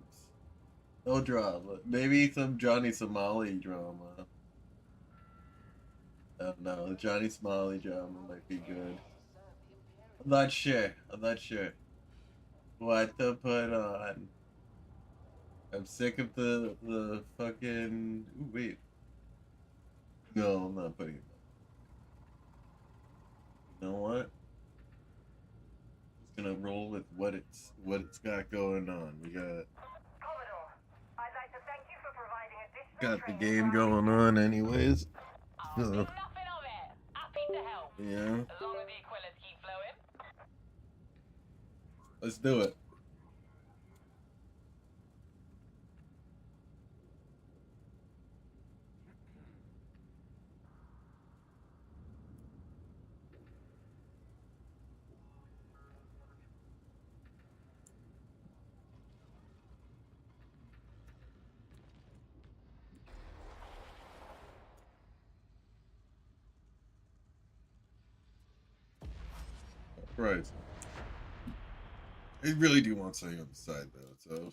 No drama. Maybe some Johnny Somali drama. I don't know. Johnny Somali drama might be good. I'm not sure. What to put on. I'm sick of the fucking. Ooh, wait. No, I'm not putting it on. You know what? Gonna roll with what it's got going on. We got the game going on anyways. So, yeah. Let's do it. Right. I really do want something on the side though, so.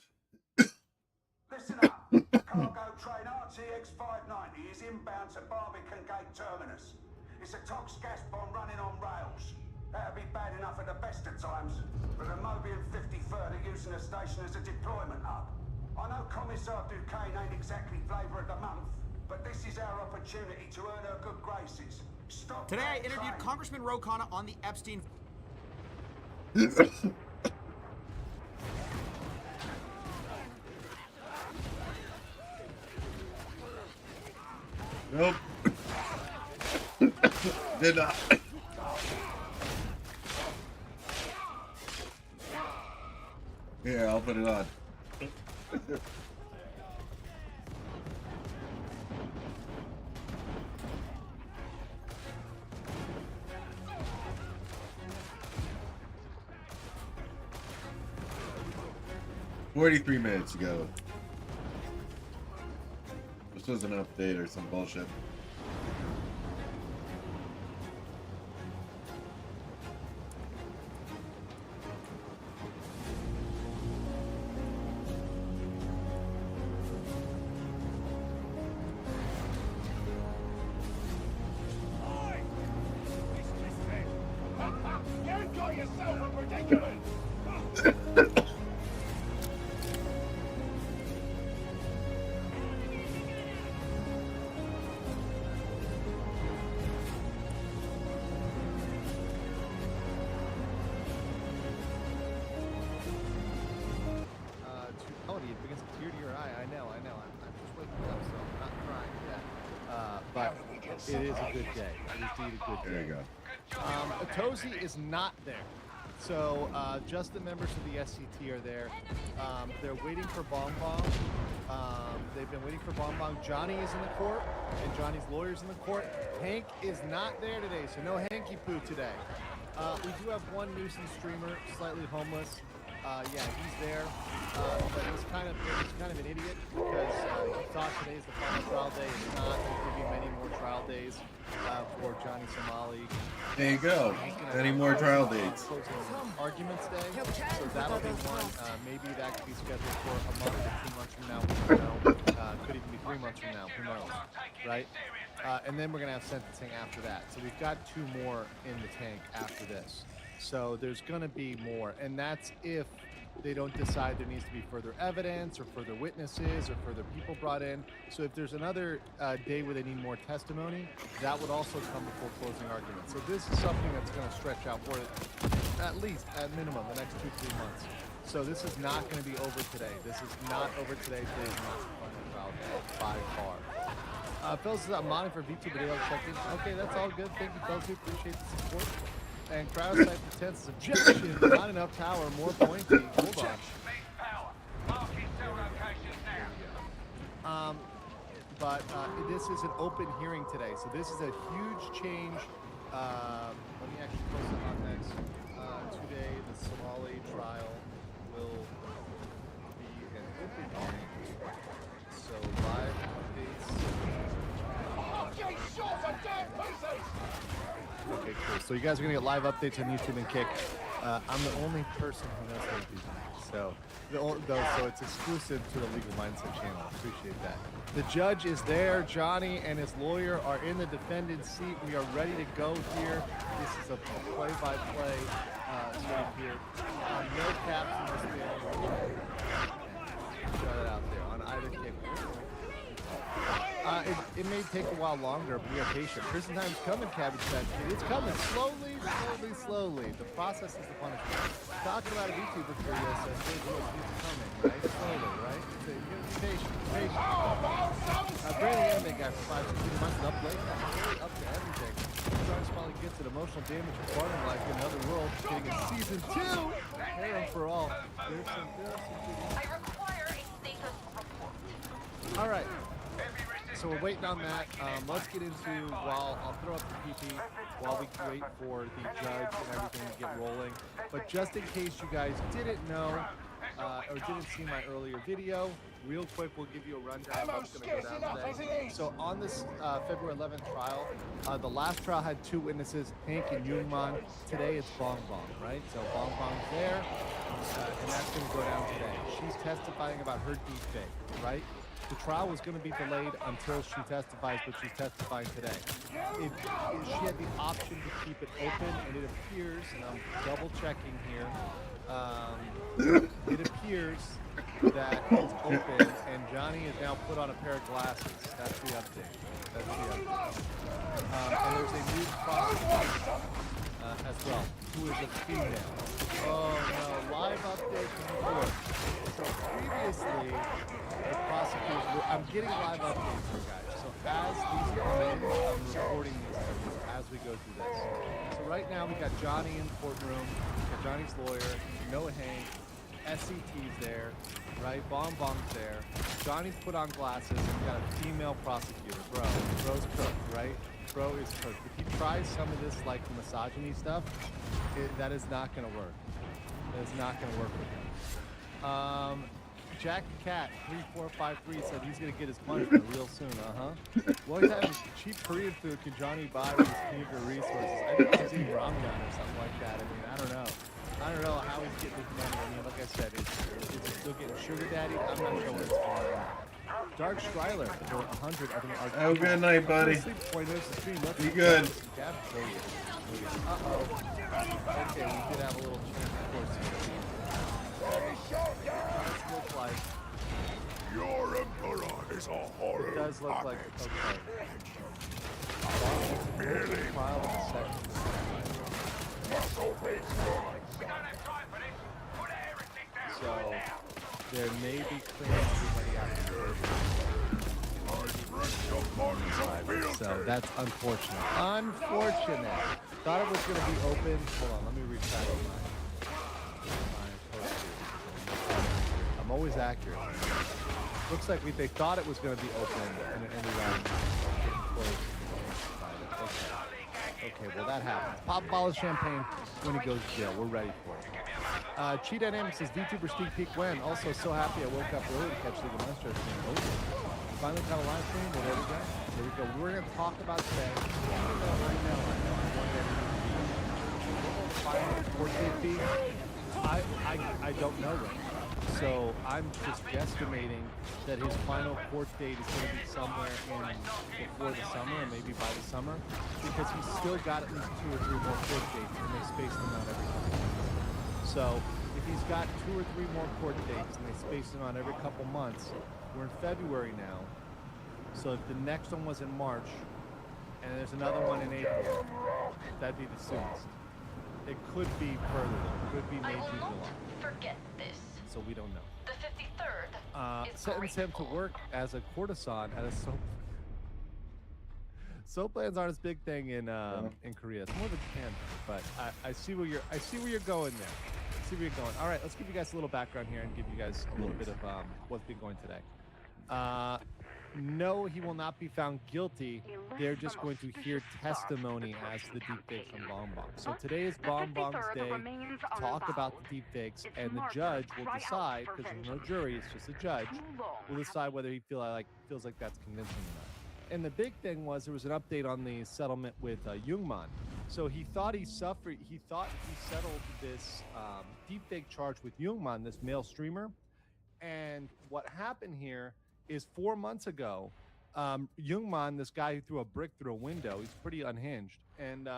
Listen up. Cargo train RTX 590 is inbound to Barbican Gate Terminus. It's a Tox gas bomb running on rails. That'd be bad enough at the best of times, but the Mobian 53rd are using the station as a deployment hub. I know Commissar Duquesne ain't exactly flavour of the month, but this is our opportunity to earn her good graces. Stop. Today I interviewed Congressman Ro Khanna on the Epstein. Nope. Did not. Yeah, I'll put it on. 43 minutes ago. This was an update or some bullshit. You got yourself a predicament! It brings a tear to your eye. I know. I'm just waking up, so I'm not crying yet. But it is a good day. It is indeed a good day. There you go. Atozi is not there. So just the members of the SCT are there. They're waiting for Bong Bong. They've been waiting for Bong Bong. Johnny is in the court, and Johnny's lawyer's in the court. Hank is not there today, so no Hanky Poo today. We do have one nuisance streamer, slightly homeless. Yeah, he's there, but he's kind of an idiot because he thought today's the final trial day. It's not. There's going to be many more trial days for Johnny Somali. There you go. Any more trial dates? Arguments day. So that'll be one. Maybe that could be scheduled for a month or 2 months from now. We don't know. Could even be 3 months from now. Who knows? Right? And then we're going to have sentencing after that. So we've got 2 more in the tank after this. So there's going to be more, and that's if they don't decide there needs to be further evidence or further witnesses or further people brought in. So if there's another day where they need more testimony, that would also come before closing argument. So this is something that's going to stretch out for at least, at minimum, the next 2-3 months. So this is not going to be over today. This is not over today. Today is not the final trial day by far. Fellas, I'm modding for VTuber Day. Check-in. Okay, that's all good. Thank you, fellas. We appreciate the support. And Crowdside pretends objection, not enough power, more pointy. Hold on. But this is an open hearing today, so this is a huge change. Let me actually post it on next. Today, the Somali trial will be an open hearing. So live updates. Okay, cool. So you guys are gonna get live updates on YouTube and Kick. I'm the only person who knows how to do that. So, so it's exclusive to the Legal Mindset channel. Appreciate that. The judge is there. Johnny and his lawyer are in the defendant's seat. We are ready to go here. This is a play-by-play sort here. No caps in this video. Shut it out there on either kick. It may take a while longer, but we are patient. Prison time's coming, Cabbage Patch Kid. It's coming slowly. The process is the punishment. Talking about a VTuber for you, so it's coming, right? Slowly, right? So you gotta be patient. Brandon Anime Guy for 5-6 months up late. Really up to everything. John Smalley gets an emotional damage of farming life in another world, getting a season 2. Harem for all. There's some I require a status report. All right. So we're waiting on that. Let's get into, while I'll throw up the PP while we wait for the judge and everything to get rolling. But just in case you guys didn't know or didn't see my earlier video, real quick, we'll give you a rundown of what's going to go down today. So on this February 11th trial, the last trial had 2 witnesses, Hank and Youngman. Today it's Bong Bong, right? So Bong Bong's there, and that's going to go down today. She's testifying about her deepfake, right? The trial was going to be delayed until she testifies, but she's testifying today. She had the option to keep it open, and it appears, and I'm double checking here, it appears that it's open, and Johnny has now put on a pair of glasses. That's the update. And there's a new prosecutor as well, who is a female. Oh no, live update from the court. So previously, the prosecutor, I'm getting live updates here, guys. So as these come in, I'm recording these for you as we go through this. So right now we got Johnny in the courtroom, we got Johnny's lawyer, Noah Hank, SCT's there, right? Bon Bon's there. Johnny's put on glasses and we got a female prosecutor. Bro's cooked, right? Bro is cooked. If he tries some of this like misogyny stuff, that is not going to work. That is not going to work with him. Jack Cat 3453 said he's going to get his punishment real soon. Well, he's having cheap Korean food. Can Johnny buy with his meager resources? I think he's eating ramen or something like that. I mean, I don't know. I don't know how he's getting his money. I mean, like I said, is he still getting sugar daddy? I'm not sure what's going on. Dark Stryler for 100. I think. Have a good night, buddy. Be good. Uh-oh. Okay, we did have a little chance, of course. Looks like your emperor is a horror. It does look like okay. Merely trial of the second. So there may be clearing everybody out. So that's unfortunate. Unfortunate. Thought it was going to be open. Hold on, let me retract my I'm always accurate. Looks like they thought it was going to be open and it ended up getting closed. Okay, well that happens. Pop a bottle of champagne when he goes to jail. We're ready for it. Chi Dynamics says VTuber sneak peek when. Also so happy I woke up early to catch League of Monsters stream. Oh, finally caught a live stream. Well, there we go. Here we go. We're going to talk about today. I know. I don't know right now. So I'm just guesstimating that his final court date is going to be somewhere before the summer, or maybe by the summer, because he's still got at least 2 or 3 more court dates, and they space them out every couple months. So if he's got 2 or 3 more court dates, and they space them out every couple months, we're in February now. So if the next one was in March, and there's another one in April, that'd be the soonest. It could be further, though. It could be May, June, July. Forget this. So we don't know. The 53rd is sentence him to work as a courtesan at a soap. Soap lands aren't as big thing in Korea. It's more of a Japan, but I see where you're going there. See where you're going. All right, let's give you guys a little background here and give you guys a little bit of what's been going today. No, he will not be found guilty. They're just going to hear testimony as to the deepfakes from Bonbon. So today is Bonbon's day to talk about the deepfakes, and the judge will decide, because there's no jury, it's just a judge, will decide whether he feels like that's convincing or not. And the big thing was there was an update on the settlement with Youngman. So he thought he settled this deepfake charge with Youngman, this male streamer. And what happened here is 4 months ago, Youngman, this guy who threw a brick through a window, he's pretty unhinged, and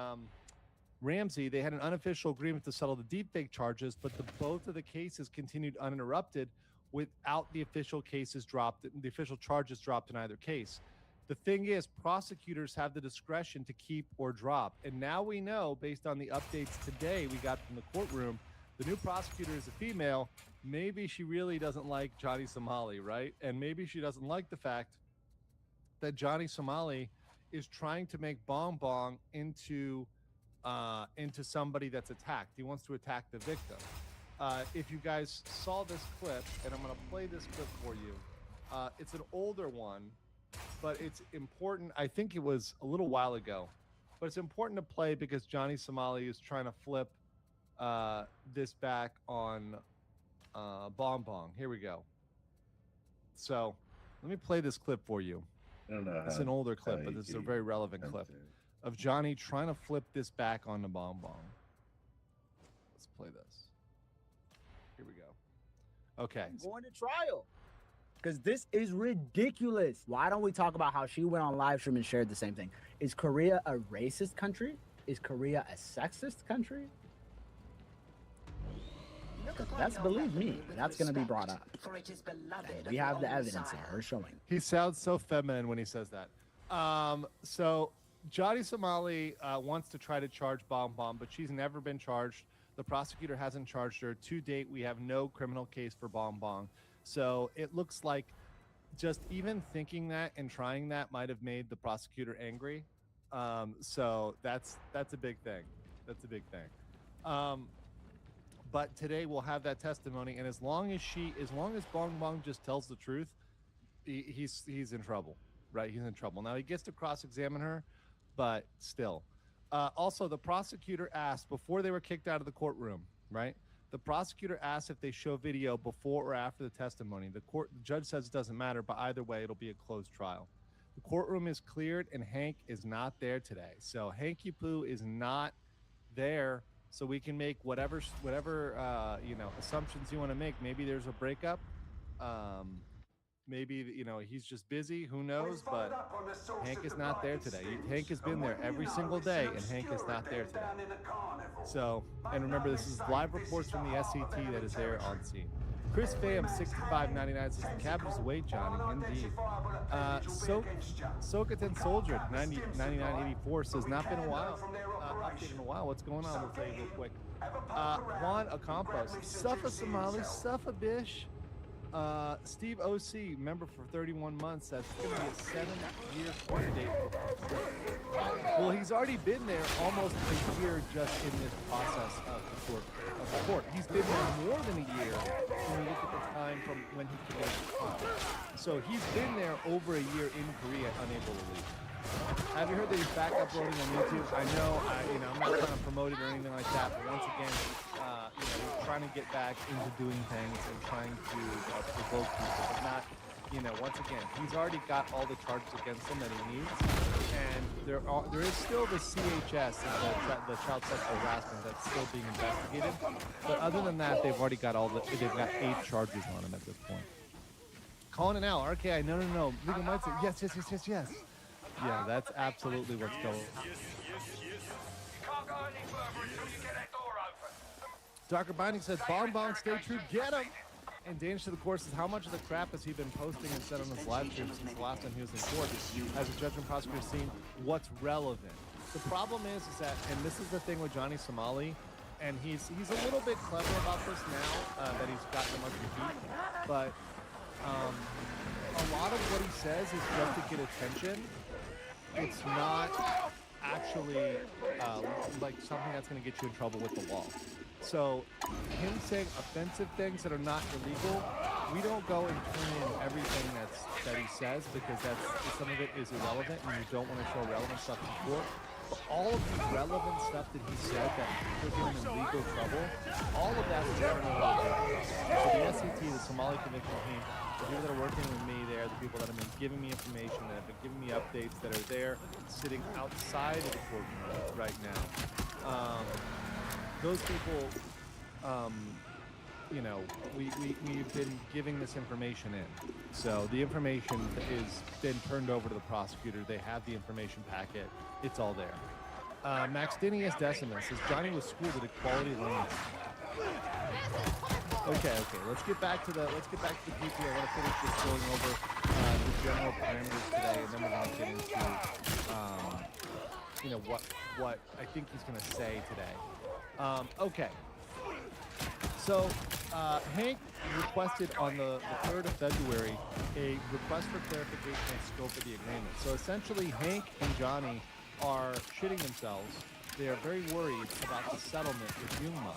Ramsey, they had an unofficial agreement to settle the deepfake charges, but both of the cases continued uninterrupted without the official charges dropped in either case. The thing is, prosecutors have the discretion to keep or drop, and now we know, based on the updates today we got from the courtroom, the new prosecutor is a female. Maybe she really doesn't like Johnny Somali, right? And maybe she doesn't like the fact that Johnny Somali is trying to make Bonbon into somebody that's attacked. He wants to attack the victim. If you guys saw this clip, and I'm going to play this clip for you, it's an older one, but it's important. I think it was a little while ago, but it's important to play because Johnny Somali is trying to flip this back on Bonbon. Here we go. So let me play this clip for you. I don't know. It's an older clip, but this is a very relevant clip of Johnny trying to flip this back onto Bonbon. Let's play this. Here we go. Okay. Going to trial. Because this is ridiculous. Why don't we talk about how she went on live stream and shared the same thing? Is Korea a racist country? Is Korea a sexist country? That's, believe me, that's going to be brought up. And we have the evidence of her showing. He sounds so feminine when he says that. So Johnny Somali wants to try to charge Bonbon, but she's never been charged. The prosecutor hasn't charged her. To date, we have no criminal case for Bonbon. So it looks like just even thinking that and trying that might have made the prosecutor angry. So that's a big thing. That's a big thing. But today we'll have that testimony, and as long as Bong Bong just tells the truth, he's in trouble, right? He's in trouble. Now he gets to cross-examine her, but still. Also, the prosecutor asked before they were kicked out of the courtroom, right? The prosecutor asked if they show video before or after the testimony. The judge says it doesn't matter, but either way, it'll be a closed trial. The courtroom is cleared, and Hank is not there today. So Hanky Poo is not there, so we can make whatever assumptions you want to make. Maybe there's a breakup. Maybe he's just busy. Who knows? But Hank is not there today. Hank has been there every single day, and Hank is not there today. So, and remember, this is live reports from the SCT that is there on scene. Chris Pham, 65.99 says the cabbage is away, Johnny. Indeed. Sokaten Soldier, 99.84 says not been a while. Update in a while. What's going on? We'll tell you real quick. Juan Acampos, Suffa Somali, Suffa Bish. Steve OC, member for 31 months. That's going to be a 7-year court date. Well, he's already been there almost a year just in this process of the court. He's been there more than a year when you look at the time from when he committed the crime. So he's been there over a year in Korea, unable to leave. Have you heard that he's back uploading on YouTube? I know, I'm not trying to promote it or anything like that, but once again, he's trying to get back into doing things and trying to provoke people, but not, once again, he's already got all the charges against him that he needs, and there is still the CHS, the child sexual harassment, that's still being investigated, but other than that, they've already got they've got 8 charges on him at this point. Calling it now, RKI, no, legal mindset, yes. Yeah, that's absolutely what's going on. Darker Binding says, Bong Bong, stay true, get him! And Danish to the Course says, how much of the crap has he been posting and said on his live stream since the last time he was in court? As a judge and prosecutor seen what's relevant. The problem is that, and this is the thing with Johnny Somali, and he's a little bit clever about this now, that he's gotten a much repeat, but a lot of what he says is just to get attention. It's not actually like something that's going to get you in trouble with the law. So him saying offensive things that are not illegal, we don't go and turn in everything that he says, because some of it is irrelevant and you don't want to show relevant stuff in court. But all of the relevant stuff that he said that put him in legal trouble, all of that is turned over to the judge. So the SCT, the Somali conviction team, the people that are working with me there, the people that have been giving me information, that have been giving me updates, that are there sitting outside of the courtroom right now. Those people, we've been giving this information in. So the information is been turned over to the prosecutor. They have the information packet. It's all there. Maxdinius Decimus says Johnny was schooled at Equality Lanes. Okay. Let's get back to the PP. I want to finish just going over the general parameters today, and then we're going to get into what I think he's going to say today. Okay. So Hank requested on the 3rd of February a request for clarification of scope of the agreement. So essentially, Hank and Johnny are shitting themselves. They are very worried about the settlement with Yungma.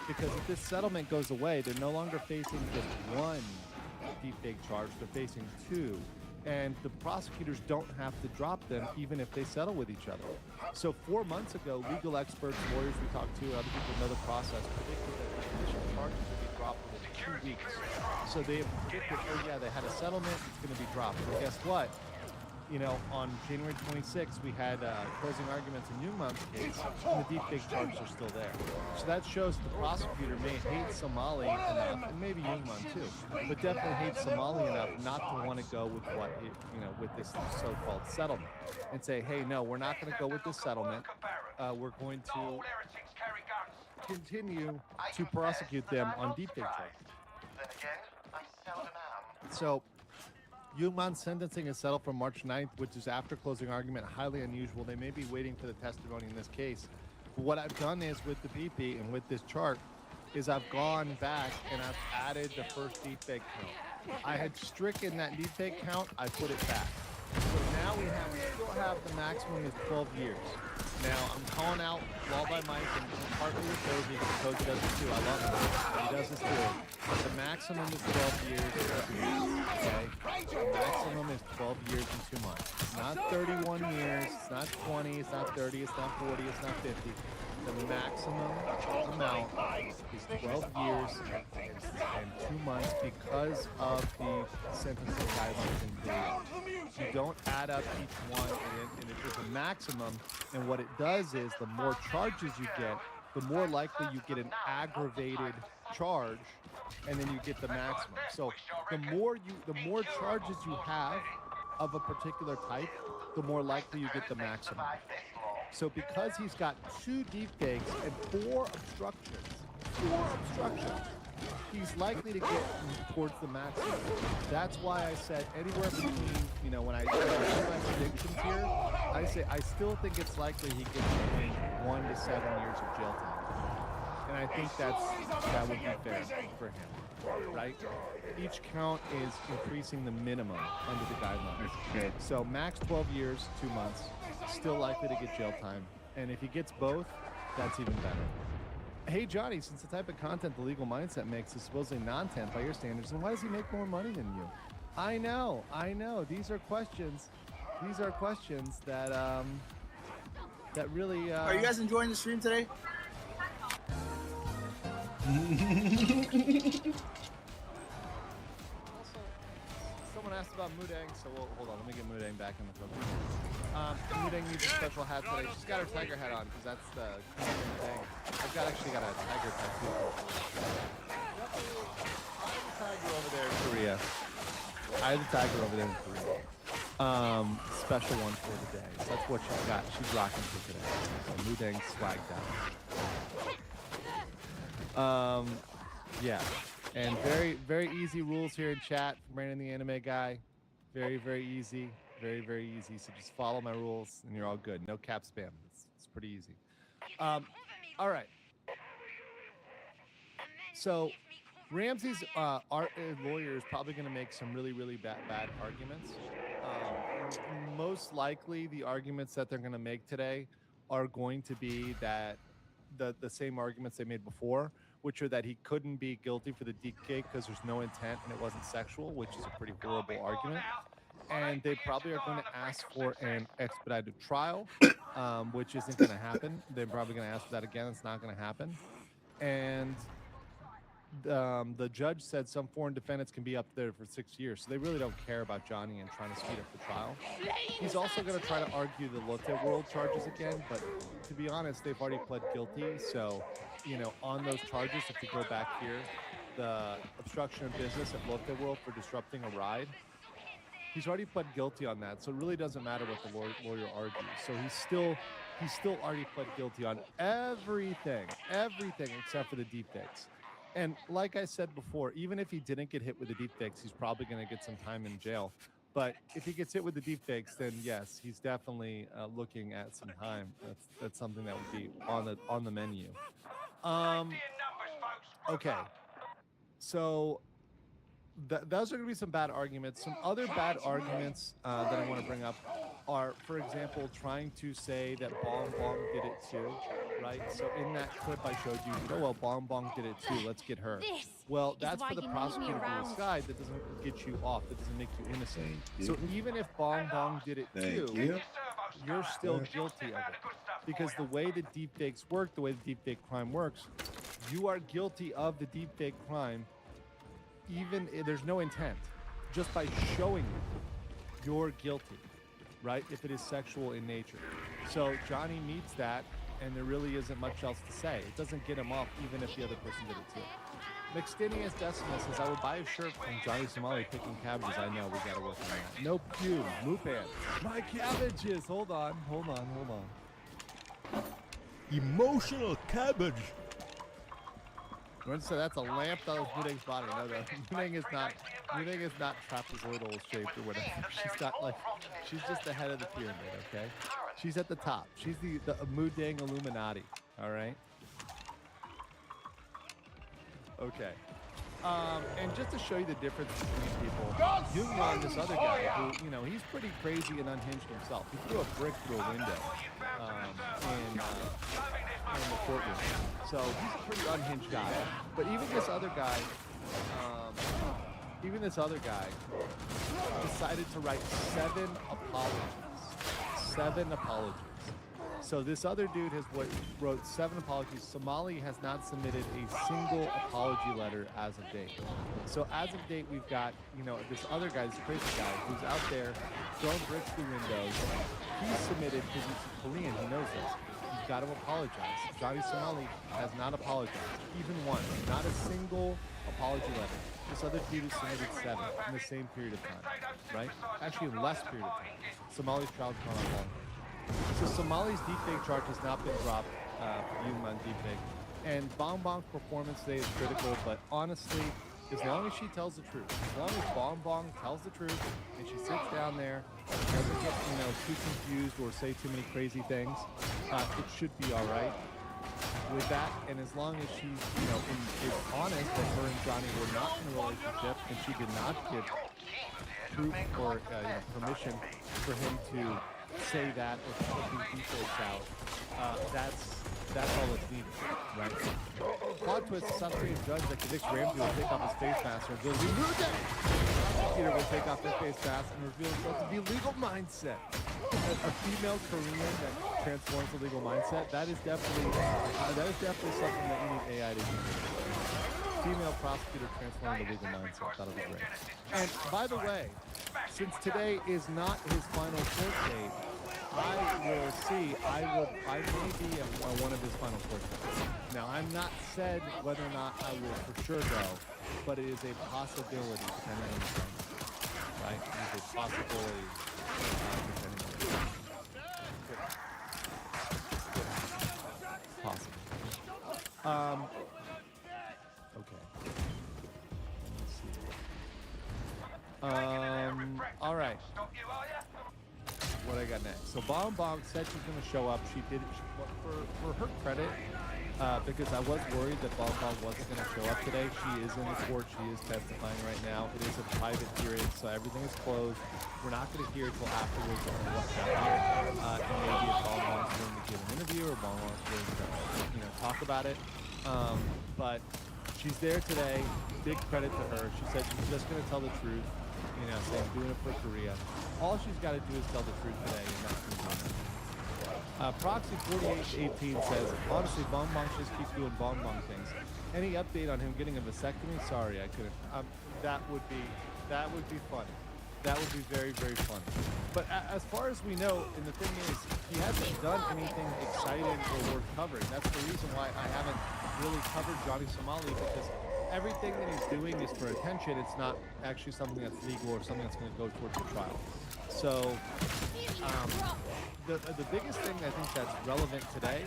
Because if this settlement goes away, they're no longer facing just one deepfake charge, they're facing 2. And the prosecutors don't have to drop them even if they settle with each other. So 4 months ago, legal experts, lawyers we talked to, other people who know the process, predicted that the initial charges would be dropped within 2 weeks. So they have predicted, they had a settlement, it's going to be dropped. Well, guess what? On January 26th, we had closing arguments in Newmont's case, and the deepfake charges are still there. So that shows the prosecutor may hate Somali enough, and maybe Newmont too, but definitely hates Somali enough not to want to go with with this so-called settlement, and say, hey, no, we're not going to go with this settlement. We're going to continue to prosecute them on deepfake charges. So Yungman's sentencing is settled for March 9th, which is after closing argument, highly unusual. They may be waiting for the testimony in this case. But what I've done is with the PP and with this chart is I've gone back and I've added the first deepfake count. I had stricken that deepfake count, I put it back. So now we still have the maximum is 12 years. Now, I'm calling out Law by Mike and partly with Cozy, because Cozy does this too. I love him. He does this too. The maximum is 12 years and 2 months, okay? The maximum is 12 years and 2 months. It's not 31 years, it's not 20, it's not 30, it's not 40, it's not 50. The maximum amount is 12 years and 2 months because of the sentencing guidelines in Korea. You don't add up each one, and it is a maximum. And what it does is, the more charges you get, the more likely you get an aggravated charge, and then you get the maximum. So the more charges you have of a particular type, the more likely you get the maximum. So because he's got 2 deepfakes and 4 obstructions, he's likely to get towards the maximum. That's why I said anywhere between, you know, when I do my predictions here, I say I still think it's likely he gets between 1 to 7 years of jail time. And I think that would be fair for him, right? Each count is increasing the minimum under the guidelines. So max 12 years, 2 months, still likely to get jail time. And if he gets both, that's even better. Hey Johnny, since the type of content the Legal Mindset makes is supposedly non-temp by your standards, then why does he make more money than you? I know. These are questions that that really Are you guys enjoying the stream today? Someone asked about Mudang, so hold on, let me get Mudang back in the focus. Mudang needs a special hat today. She's got her tiger hat on because that's the thing. I've actually got a tiger tattoo. I have a tiger over there in Korea. Special one for today. So that's what she's got. She's rocking for today. So Mudang swagged out. Yeah. And very, very easy rules here in chat from Brandon the Anime Guy. Very, very easy. Very, very easy. So just follow my rules and you're all good. No cap spam. It's pretty easy. All right. So Ramsey's lawyer is probably going to make some really, really bad arguments. Most likely the arguments that they're going to make today are going to be that the same arguments they made before, which are that he couldn't be guilty for the deepfake because there's no intent and it wasn't sexual, which is a pretty horrible argument. And they probably are going to ask for an expedited trial, which isn't going to happen. They're probably going to ask for that again. It's not going to happen. And the judge said some foreign defendants can be up there for 6 years. So they really don't care about Johnny and trying to speed up the trial. He's also going to try to argue the Lotte World charges again. But to be honest, they've already pled guilty. So, you know, on those charges, if you go back here, the obstruction of business at Lotte World for disrupting a ride, he's already pled guilty on that, so it really doesn't matter what the lawyer argues. So he's still already pled guilty on everything except for the deepfakes. And like I said before, even if he didn't get hit with the deepfakes, he's probably going to get some time in jail. But if he gets hit with the deepfakes, then yes, he's definitely looking at some time. That's something that would be on the menu. Okay, so. Those are going to be some bad arguments. Some other bad arguments that I want to bring up are, for example, trying to say that Bong Bong did it too, right? So in that clip I showed you, oh, well, Bong Bong did it too. Let's get her. Well, that's for the prosecutor to decide. That doesn't get you off. That doesn't make you innocent. So even if Bong Bong did it too, you're still guilty of it. Because the way the deepfakes work, the way the deepfake crime works, you are guilty of the deepfake crime even if there's no intent. Just by showing it, you're guilty, right? If it is sexual in nature. So Johnny meets that, and there really isn't much else to say. It doesn't get him off, even if the other person did it too. Mixtinius Decimal says, I would buy a shirt from Johnny Somali picking cabbages. I know, we gotta work on that. No pew, Moopan. My cabbages! Hold on. Emotional cabbage. So that's a lamp that was Mudang's body. No, Mudang is not trapezoidal shaped or whatever. She's just the head of the pyramid, okay? She's at the top. She's the Mudang Illuminati, all right? Okay. And just to show you the difference between people, Jungmann, this other guy, who, you know, he's pretty crazy and unhinged himself. He threw a brick through a window in the courtroom. So he's a pretty unhinged guy. But even this other guy, decided to write 7 apologies. 7 apologies. So this other dude wrote 7 apologies. Somali has not submitted a single apology letter as of date. So as of date, we've got, you know, this other guy, this crazy guy, who's out there throwing bricks through windows. He's submitted, because he's Korean, he knows this. He's got to apologize. Johnny Somali has not apologized, even once. Not a single apology letter. This other dude has submitted 7 in the same period of time, right? Actually, in less period of time. Somali's trial's gone on longer. So Somali's deepfake charge has not been dropped for Jungmann deepfake. And Bong Bong's performance today is critical, but honestly, as long as she tells the truth, as long as Bong Bong tells the truth and she sits down there and doesn't get, you know, too confused or say too many crazy things, it should be all right with that. And as long as she's, you know, is honest that her and Johnny were not in a relationship and she did not give proof or permission for him to say that or put these deepfakes out, that's all that's needed, right? Plot twist: South Korean judge that convicts Ramsey will take off his face mask and reveal Peter will take off his face mask and reveal himself to be legal mindset. A female Korean that transforms the legal mindset. That is definitely something that you need AI to do. Female prosecutor transforming the legal mindset. That'll be great. And by the way, since today is not his final court date, I may be at one of his final court dates. Now, I'm not said whether or not I will for sure go, but it is a possibility depending on the time. Right? It is a possibility depending on the time. Possible. Okay. All right. What I got next? So Bong Bong said she's going to show up. She did it for her credit, because I was worried that Bong Bong wasn't going to show up today. She is in the court. She is testifying right now. It is a private hearing, so everything is closed. We're not going to hear until afterwards on what happened. And maybe if Bong Bong's willing to give an interview or Bong Bong's willing to, talk about it. But she's there today. Big credit to her. She said she's just going to tell the truth. Saying doing it for Korea. All she's got to do is tell the truth today, and that's going to be enough. Proxy 4818 says, honestly, Bong Bong just keeps doing Bong Bong things. Any update on him getting a vasectomy? Sorry, I couldn't. That would be funny. That would be very, very funny. But as far as we know, and the thing is, he hasn't done anything exciting or worth covering. That's the reason why I haven't really covered Johnny Somali, because everything that he's doing is for attention. It's not actually something that's legal or something that's going to go towards the trial. So the biggest thing I think that's relevant today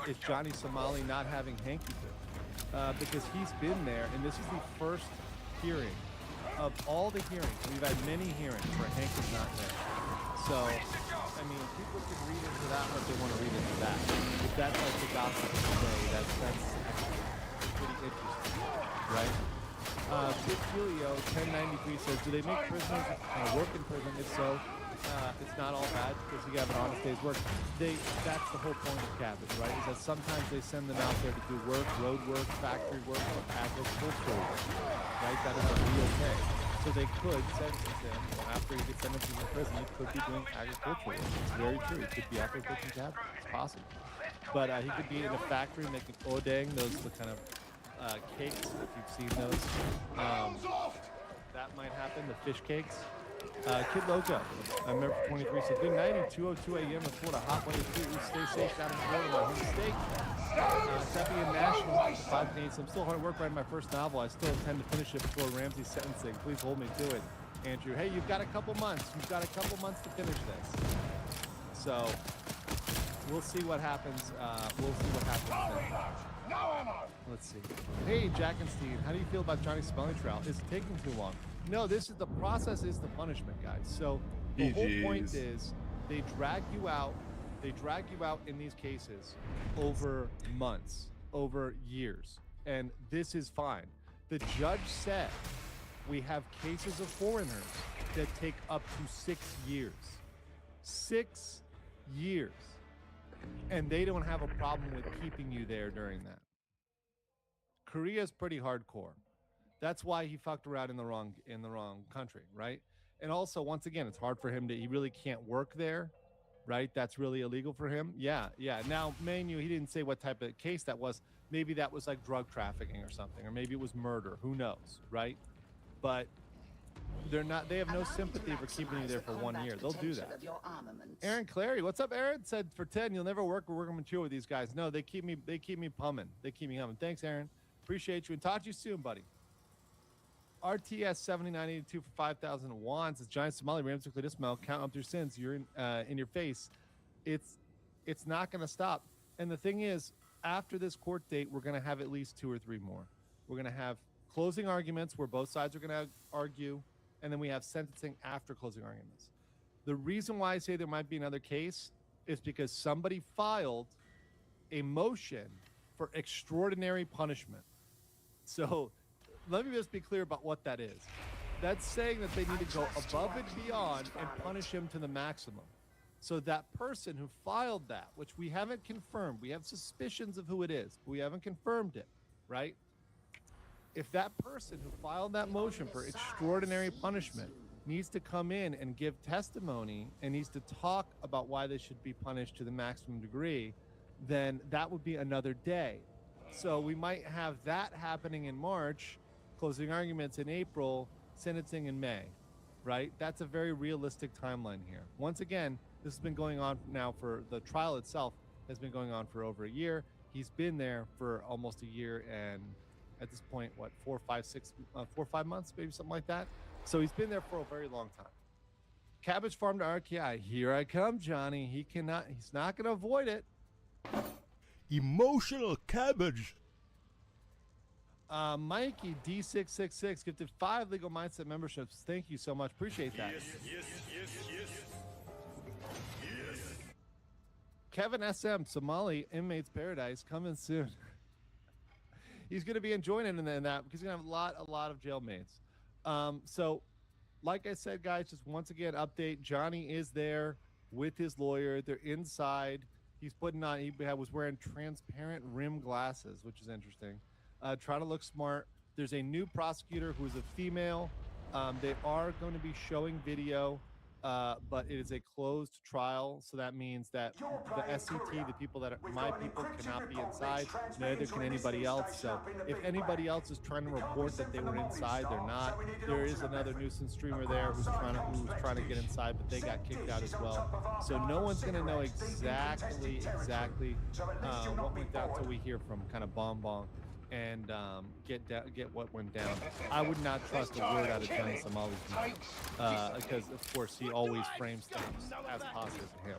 is Johnny Somali not having Hanky Poo, because he's been there, and this is the first hearing of all the hearings. We've had many hearings where Hank is not there. So, I mean, people can read into that what they want to read into that. If that's like the gossip today, that's actually pretty interesting, right? Helio 1093 says, do they make prisoners work in prison? If so, it's not all bad because you have an honest day's work. That's the whole point of cabins, right? Is that sometimes they send them out there to do work, road work, factory work, or agricultural work, right? That is a real pay. So they could sentence him after he gets sentenced in prison. He could be doing agricultural work. It's very true. He could be out there cooking cabins. It's possible. But he could be in a factory making odeng, those the kind of cakes, if you've seen those. That might happen, the fish cakes. Kid Loco, member 23 said, good night at 2:02 a.m. in Florida. Hot weather too. Stay safe down in Florida. My home state. Stepping in Nashville, 5 and 8. I'm still hard at work writing my first novel. I still intend to finish it before Ramsey's sentencing. Please hold me to it, Andrew. Hey, you've got a couple months. You've got a couple months to finish this. So we'll see what happens. We'll see what happens then. Let's see. Hey, Jackenstein, how do you feel about Johnny Somali trial? Is it taking too long? No, the process is the punishment, guys. So the whole point is they drag you out in these cases over months, over years. And this is fine. The judge said we have cases of foreigners that take up to 6 years. 6 years. And they don't have a problem with keeping you there during that. Korea's pretty hardcore. That's why he fucked around in the wrong country, right? And also, once again, it's hard for him he really can't work there, right? That's really illegal for him. Yeah. Now, Manu, he didn't say what type of case that was. Maybe that was like drug trafficking or something, or maybe it was murder. Who knows, right? But they have no sympathy for keeping you there for 1 year. They'll do that. Aaron Clary, what's up, Aaron? Said for 10, you'll never work or work mature with these guys. No, they keep me pumping. They keep me humming. Thanks, Aaron. Appreciate you, and talk to you soon, buddy. RTS 7982 for 5,000 wands. It's Giant Somali Rams quickly dismount. Count up your sins. You're in your face. It's not going to stop. And the thing is, after this court date, we're going to have at least 2 or 3 more. We're going to have closing arguments where both sides are going to argue, and then we have sentencing after closing arguments. The reason why I say there might be another case is because somebody filed a motion for extraordinary punishment. So let me just be clear about what that is. That's saying that they need to go above and beyond and punish him to the maximum. So that person who filed that, which we haven't confirmed, we have suspicions of who it is, but we haven't confirmed it, right? If that person who filed that motion for extraordinary punishment needs to come in and give testimony and needs to talk about why they should be punished to the maximum degree, then that would be another day. So we might have that happening in March, closing arguments in April, sentencing in May, right? That's a very realistic timeline here. Once again, this has been going on now for the trial itself has been going on for over a year. He's been there for almost a year, and at this point, what, 4 or 5 months, maybe something like that. So he's been there for a very long time. Cabbage Farm to RKI. Here I come, Johnny. He's not going to avoid it. Emotional cabbage. Mikey D666 gifted 5 Legal Mindset memberships. Thank you so much. Appreciate that. Yes. Kevin SM, Somali Inmates Paradise, coming soon. He's going to be enjoying it in that because he's going to have a lot of jailmates. So, like I said, guys, just once again, update. Johnny is there with his lawyer. They're inside. He's putting on, he was wearing transparent rim glasses, which is interesting. Trying to look smart. There's a new prosecutor who is a female. They are going to be showing video, but it is a closed trial. So that means that the SCT, the people that are my people, cannot be inside. Neither can anybody else. So if anybody else is trying to report that they were inside, they're not. There is another nuisance streamer there who's trying to get inside, but they got kicked out as well. So no one's going to know exactly what went down until we hear from kind of Bong and get what went down. I would not trust a word out of Johnny Somali's mouth because, of course, he always frames things as positive to him.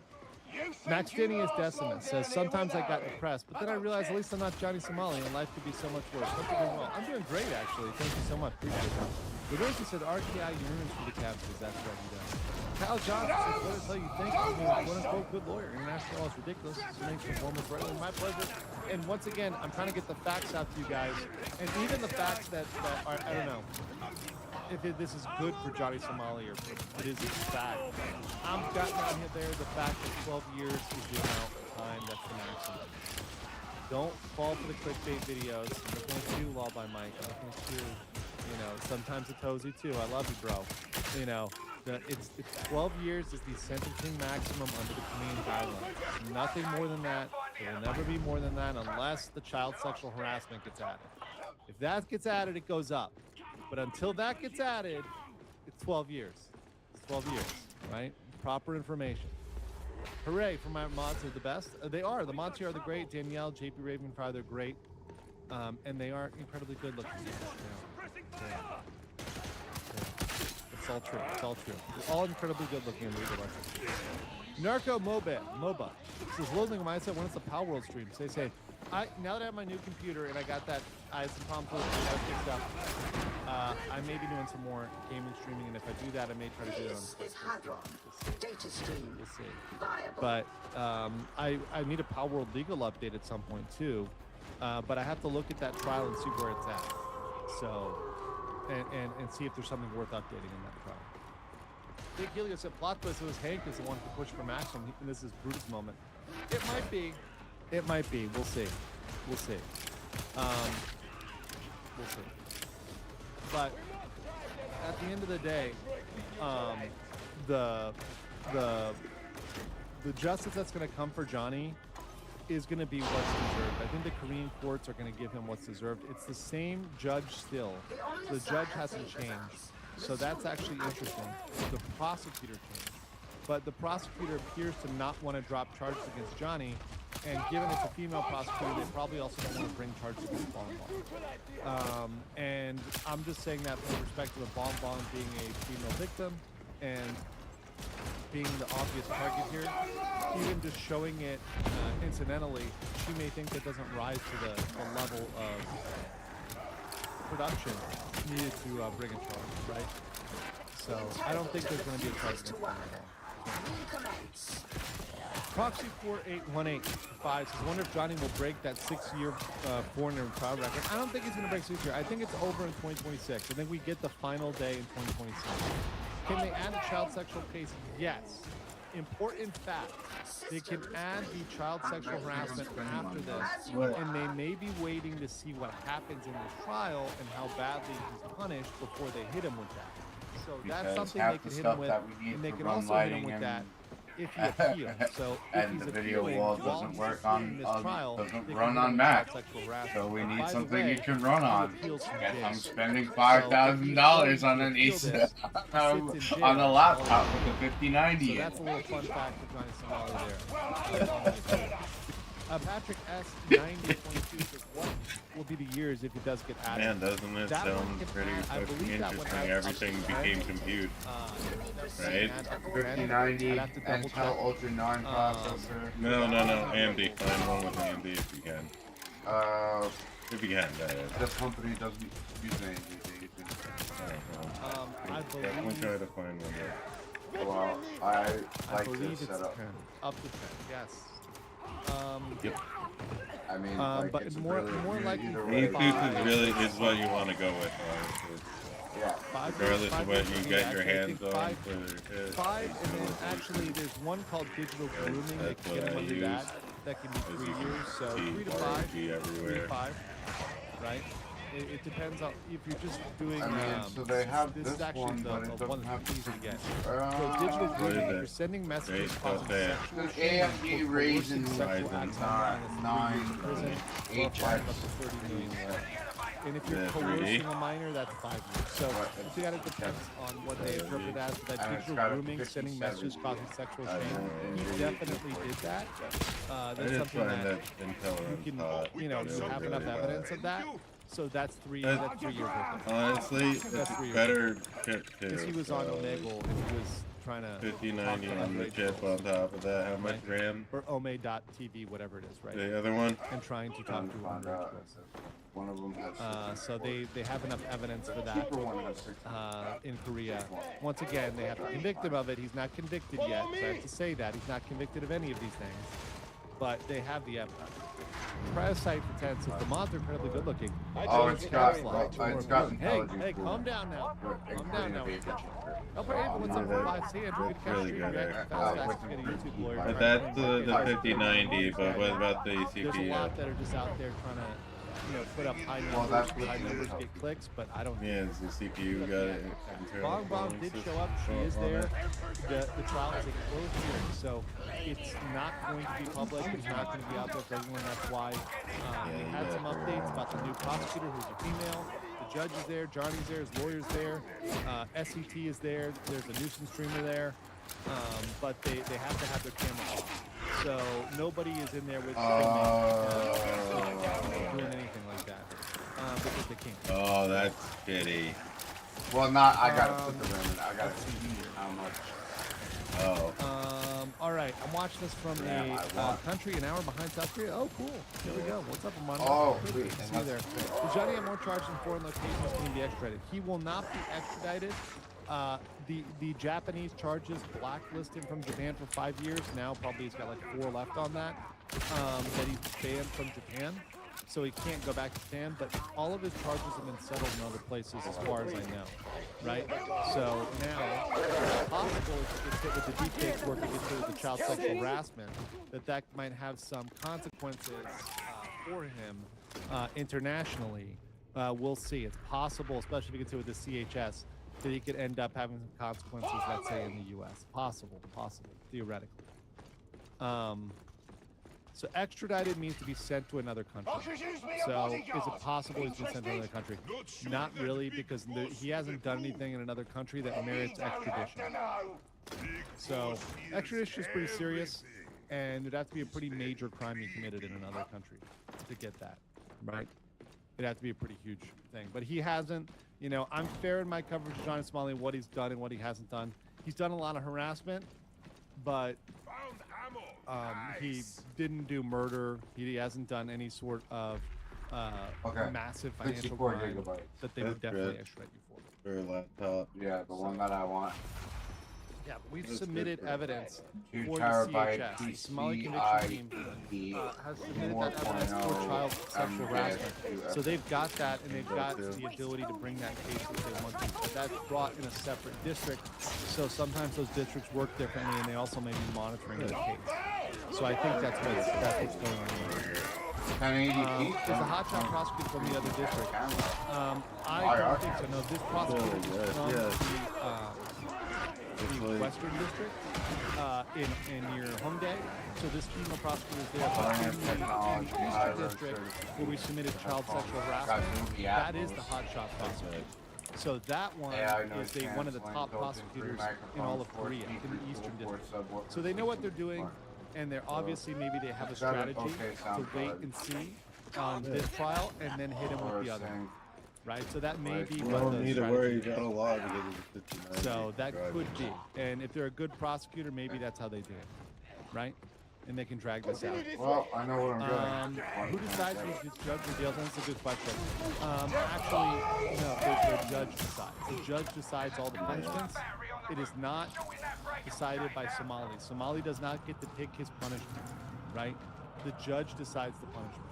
Max Dinius Decimus says, sometimes I got depressed, but then I realized at least I'm not Johnny Somali and life could be so much worse. Hope you're doing well. I'm doing great, actually. Thank you so much. Appreciate that. The Rosie said, RKI yearns for the captures. That's right, he does. Kyle Johnson says, what to tell you, thank you for being a quote-unquote good lawyer. International law is ridiculous. It makes performance right. My pleasure. And once again, I'm trying to get the facts out to you guys. And even the facts that are, I don't know, if this is good for Johnny Somali or if it is a fact. I'm got down here there the fact that 12 years is the amount of time that's the maximum. Don't fall for the clickbait videos. I'm looking at you, Law by Mike. I'm looking at you. You know, sometimes it's Hosey too. I love you, bro. You know, it's 12 years is the sentencing maximum under the Korean guidelines. Nothing more than that. It will never be more than that unless the child sexual harassment gets added. If that gets added, it goes up. But until that gets added, it's 12 years. It's 12 years, right? Proper information. Hooray for my mods are the best. They are. The mods here are the great. Danielle, JP Ravenfry, they're great. And they are incredibly good looking. Yeah. It's all true. It's all true. They're all incredibly good looking and legal. Narco MOBA. This is Loathing Mindset when it's a Power World stream. Say. Now that I have my new computer and I got that, I had some problems with it, I picked up. I may be doing some more gaming streaming, and if I do that, I may try to do it on. We'll see. But I need a Power World legal update at some point too. But I have to look at that trial and see where it's at. So, and see if there's something worth updating in that trial. Big Helio said plot twist was Hank is the one who pushed for maximum, and this is Brutus' moment. It might be. It might be. We'll see. We'll see. We'll see. But at the end of the day, the justice that's going to come for Johnny is going to be what's deserved. I think the Korean courts are going to give him what's deserved. It's the same judge still. The judge hasn't changed. So that's actually interesting. The prosecutor changed. But the prosecutor appears to not want to drop charges against Johnny. And given it's a female prosecutor, they probably also don't want to bring charges against Bong Bong. And I'm just saying that from the perspective of Bong Bong being a female victim and being the obvious target here, even just showing it incidentally, she may think that doesn't rise to the level of production needed to bring a charge, right? So I don't think there's going to be a charge against Bong Bong. Proxy 48185 says, wonder if Johnny will break that 6-year foreigner trial record. I don't think he's going to break 6 years. I think it's over in 2026. I think we get the final day in 2026. Can they add a child sexual case? Yes. Important fact. They can add the child sexual harassment after this, and they may be waiting to see what happens in this trial and how badly he's punished before they hit him with that. So that's something they can hit him with, and they can also hit him with that if he appeals. So and the video wall doesn't work on doesn't run on Mac. So we need something you can run on. I'm spending $5,000 on an on a laptop with a 5090. So that's a little fun fact for Johnny Somali there. Patrick S9022 says, what will be the years if it does get added? Man, doesn't it sound pretty fucking interesting? Everything became compute, right? 5090 Intel Ultra 9 processor. No, AMD. Find one with AMD if you can. If you can, that is. This company doesn't use AMD. I definitely try to find one there. Well, I like this setup. Up to 10, yes. Yep. I mean, but it's more really likely Bluetooth is what you want to go with. Yeah. Regardless of what you get your hands on. 5, and then actually there's one called digital grooming that can get them under that can be 3 years. So 3 to 5, 3 to 5, right? It depends on if you're just doing. I mean, so they have this is actually one, but it one doesn't have of the keys to get. So What digital is grooming, it? you're sending messages Great causing stuff there. sexual AMD Ryzen 9 HX. And if you're coercing a minor, that's 5 years. So see that it depends on what they interpret as that digital grooming, sending messages causing sexual shame. He definitely did that. That's something that you can, you have enough evidence of that. So that's 3 years. Honestly, it's better chip too. Because he was on Omegle and he was trying to 5090 on the chip on top of that. How much RAM? Or Ome.tv, whatever it is, right? The other one? And trying to talk to him. One of them has so they have enough evidence for that in Korea. Once again, they have to convict him of it. He's not convicted yet. So I have to say that. He's not convicted of any of these things. But they have the evidence. Parasite for 10 says the mods are incredibly good looking. Oh, it's got intelligence. Hey, calm down now. Calm down now. What's up for 5? See, Andrew, good really catch. good. YouTube lawyer. But that's the 5090, but what about the CPU? There's a lot that are just out there trying to put up high numbers, get clicks, but I don't. Yeah, it's the CPU got it. Bong Bong did show up. She is there. The trial is a closed hearing, so it's not going to be public. It's not going to be out there for everyone. That's why we had some updates about the new prosecutor, who's a female. The judge is there. Johnny's there. His lawyer's there. SET is there. There's a nuisance streamer there. But they have to have their camera off. So nobody is in there with doing anything like that because they can't. Oh, that's shitty. Well, not. I gotta put them in. I gotta see how much. Oh. All right. I'm watching this from a country an hour behind South Korea. Oh, cool. Here we go. What's up, Armando? Oh, sweet. See you there. Does Johnny have more charges in foreign locations can be extradited? He will not be extradited. The Japanese charges blacklisted him from Japan for 5 years. Now probably he's got like 4 left on that. That he's banned from Japan. so he can't go back to Japan. But all of his charges have been settled in other places, as far as I know, right? So now it's possible if he gets hit with the deepfake work, he gets hit with the child sexual harassment, that might have some consequences for him internationally. We'll see. It's possible, especially if he gets hit with the CHS, that he could end up having some consequences, let's say, in the U.S. Possible, theoretically. So extradited means to be sent to another country. So is it possible he's been sent to another country? Not really, because he hasn't done anything in another country that merits extradition. So extradition is pretty serious, and it'd have to be a pretty major crime he committed in another country to get that, right? It'd have to be a pretty huge thing. But he hasn't. You know, I'm fair in my coverage of Johnny Smalley, what he's done and what he hasn't done. He's done a lot of harassment, but he didn't do murder. He hasn't done any sort of massive financial crime that they would definitely extradite you for. For a laptop. Yeah, the one that I want. Yeah, but we've submitted evidence 2 for the terabyte CHS. The Somali conviction team has submitted that evidence for child sexual harassment. So they've got that, and they've got the ability to bring that case if they want to. But that's brought in a separate district, so sometimes those districts work differently, and they also may be monitoring the case. So I think that's what's going on here. Is the hotshot prosecutor from the other district? I don't think so. No, this prosecutor is from the Western District in your Hongdae. So this female prosecutor is there. But in the Eastern District, where we submitted child sexual harassment, that is the hotshot prosecutor. So that one is one of the top prosecutors in all of Korea, in the Eastern District. So they know what they're doing, and they're obviously, maybe they have a strategy to wait and see on this trial and then hit him with the other. Right, so that may be what the don't need to worry about a lot because of the 59. So that could be, and if they're a good prosecutor, maybe that's how they do it, right? And they can drag this out. Well, I know what I'm doing. Who decides who judge reveals? That's a good question. Actually, no, the judge decides. The judge decides all the punishments. It is not decided by Somali. Somali does not get to pick his punishment, right? The judge decides the punishment.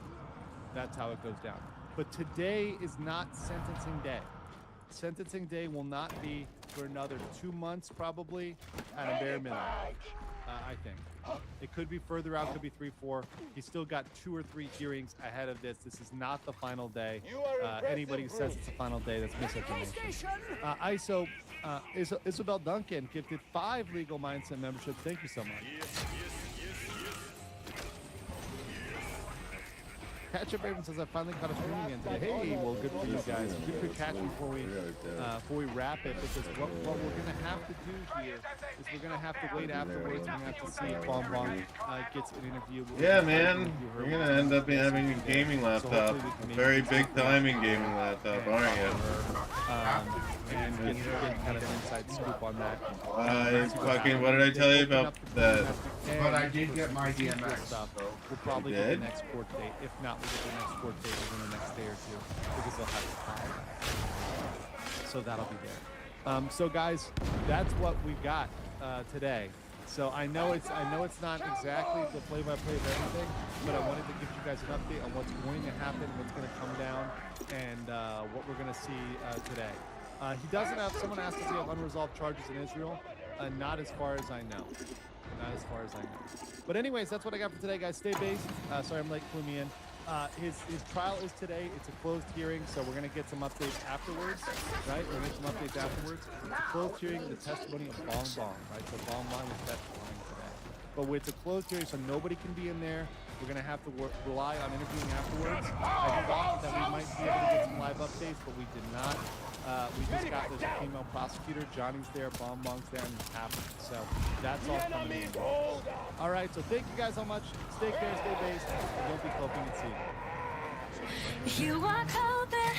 That's how it goes down. But today is not sentencing day. Sentencing day will not be for another 2 months, probably, at a bare minimum, I think. It could be further out, could be 3, 4. He's still got 2 or 3 hearings ahead of this. This is not the final day. Anybody who says it's the final day, that's misinformation. ISO, Isabel Duncan gifted 5 Legal Mindset memberships. Thank you so much. Catch Up Raven says I finally caught a stream again today. Hey, well, good for you guys. Good catch before we wrap it, because what we're gonna have to do here is we're gonna have to wait afterwards. We're gonna have to see if Bon gets an interview. Yeah, man, you're gonna end up having a gaming laptop, very big timing gaming laptop, aren't you? And get kind of inside scoop on that. What did I tell you about that? But I did get my DMX stuff. We'll probably get the next court date. If not, we'll get the next court date within the next day or 2, because they'll have to file that. So that'll be there. So guys, that's what we've got today. So I know it's not exactly the play-by-play of everything, but I wanted to give you guys an update on what's going to happen, what's going to come down, and what we're going to see today. He doesn't have. Someone asked if he have unresolved charges in Israel. Not as far as I know. Not as far as I know. But anyways, that's what I got for today, guys. Stay based. Sorry, I'm late. Clue me in. His trial is today. It's a closed hearing, so we're gonna get some updates afterwards, right? We're gonna get some updates afterwards. Closed hearing, the testimony of Bong Bong, right? So Bong Bong is testifying today. But it's a closed hearing, so nobody can be in there. We're gonna have to rely on interviewing afterwards. I thought that we might be able to get some live updates, but we did not. We just got this female prosecutor. Johnny's there, Bong Bong's there, and it's happening. So that's all coming in. All right, so thank you guys so much. Stay clear, stay based, and don't be coping and seeing. You are coping.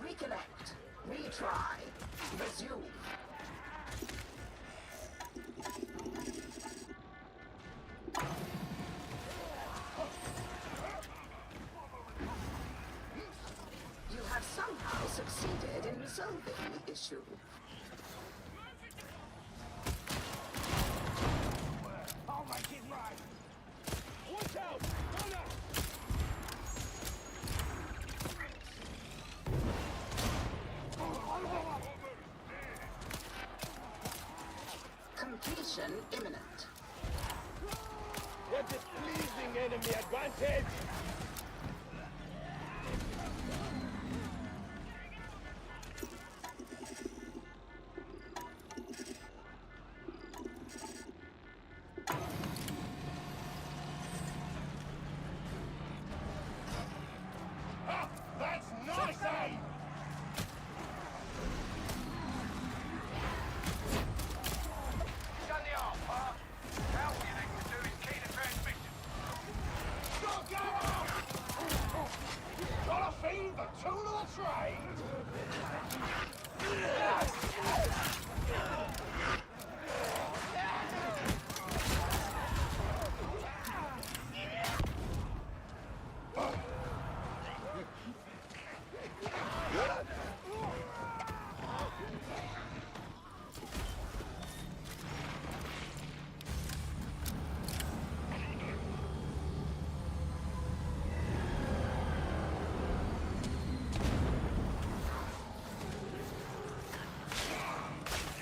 Reconnect. Retry. Resume. Completion imminent. What a pleasing enemy advantage! Ah, that's nice, eh? Done the arm, huh? Now all you need to do is key the transmission. Go! Gotta feed the tool of the trade!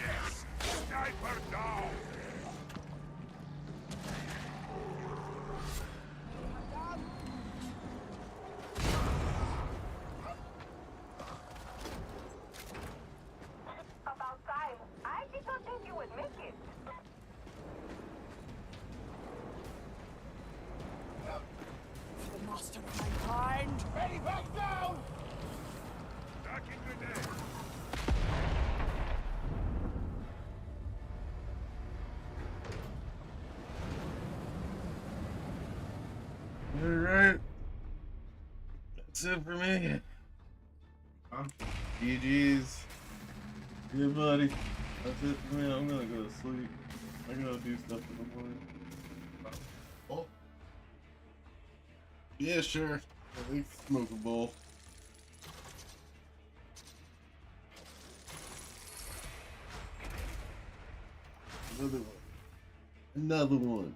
Yes! Sniper down! About time. I did not think you would make it. The master of mankind. Ready back down! Back in grenade! Alright. That's it for me. GG's. Yeah, buddy. That's it for me. I'm gonna go to sleep. I gotta do stuff in the morning. Oh. Yeah, sure. At least smoke a bowl. Another one. Another one.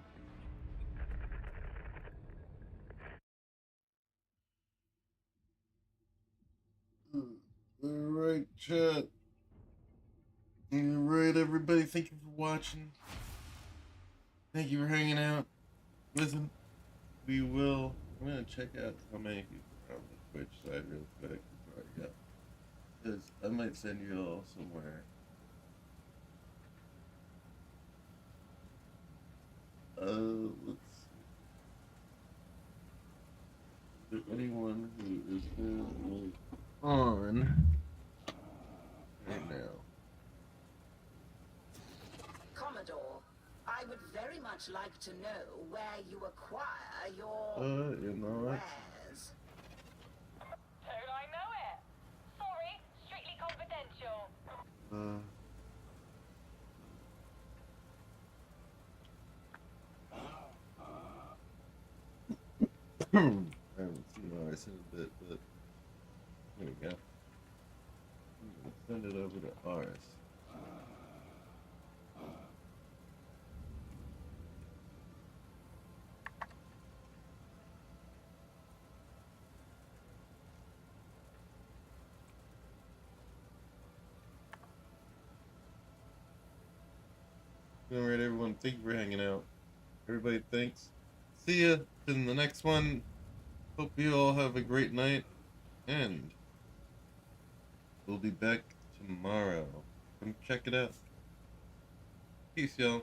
Alright, chat. Alright, everybody. Thank you for watching. Thank you for hanging out. Listen, we will. I'm gonna check out how many people are on the Twitch side real quick before I go. Because I might send you all somewhere. Let's see. Is there anyone who is currently on right now? Commodore, I would very much like to know where you acquire your You know it. wares. Don't I know it? Sorry, strictly confidential. I haven't seen ours in a bit, but there we go. I'm gonna send it over to ours. Alright, everyone, thank you for hanging out. Everybody, thanks. See ya in the next one. Hope you all have a great night, and we'll be back tomorrow. Come check it out. Peace, y'all.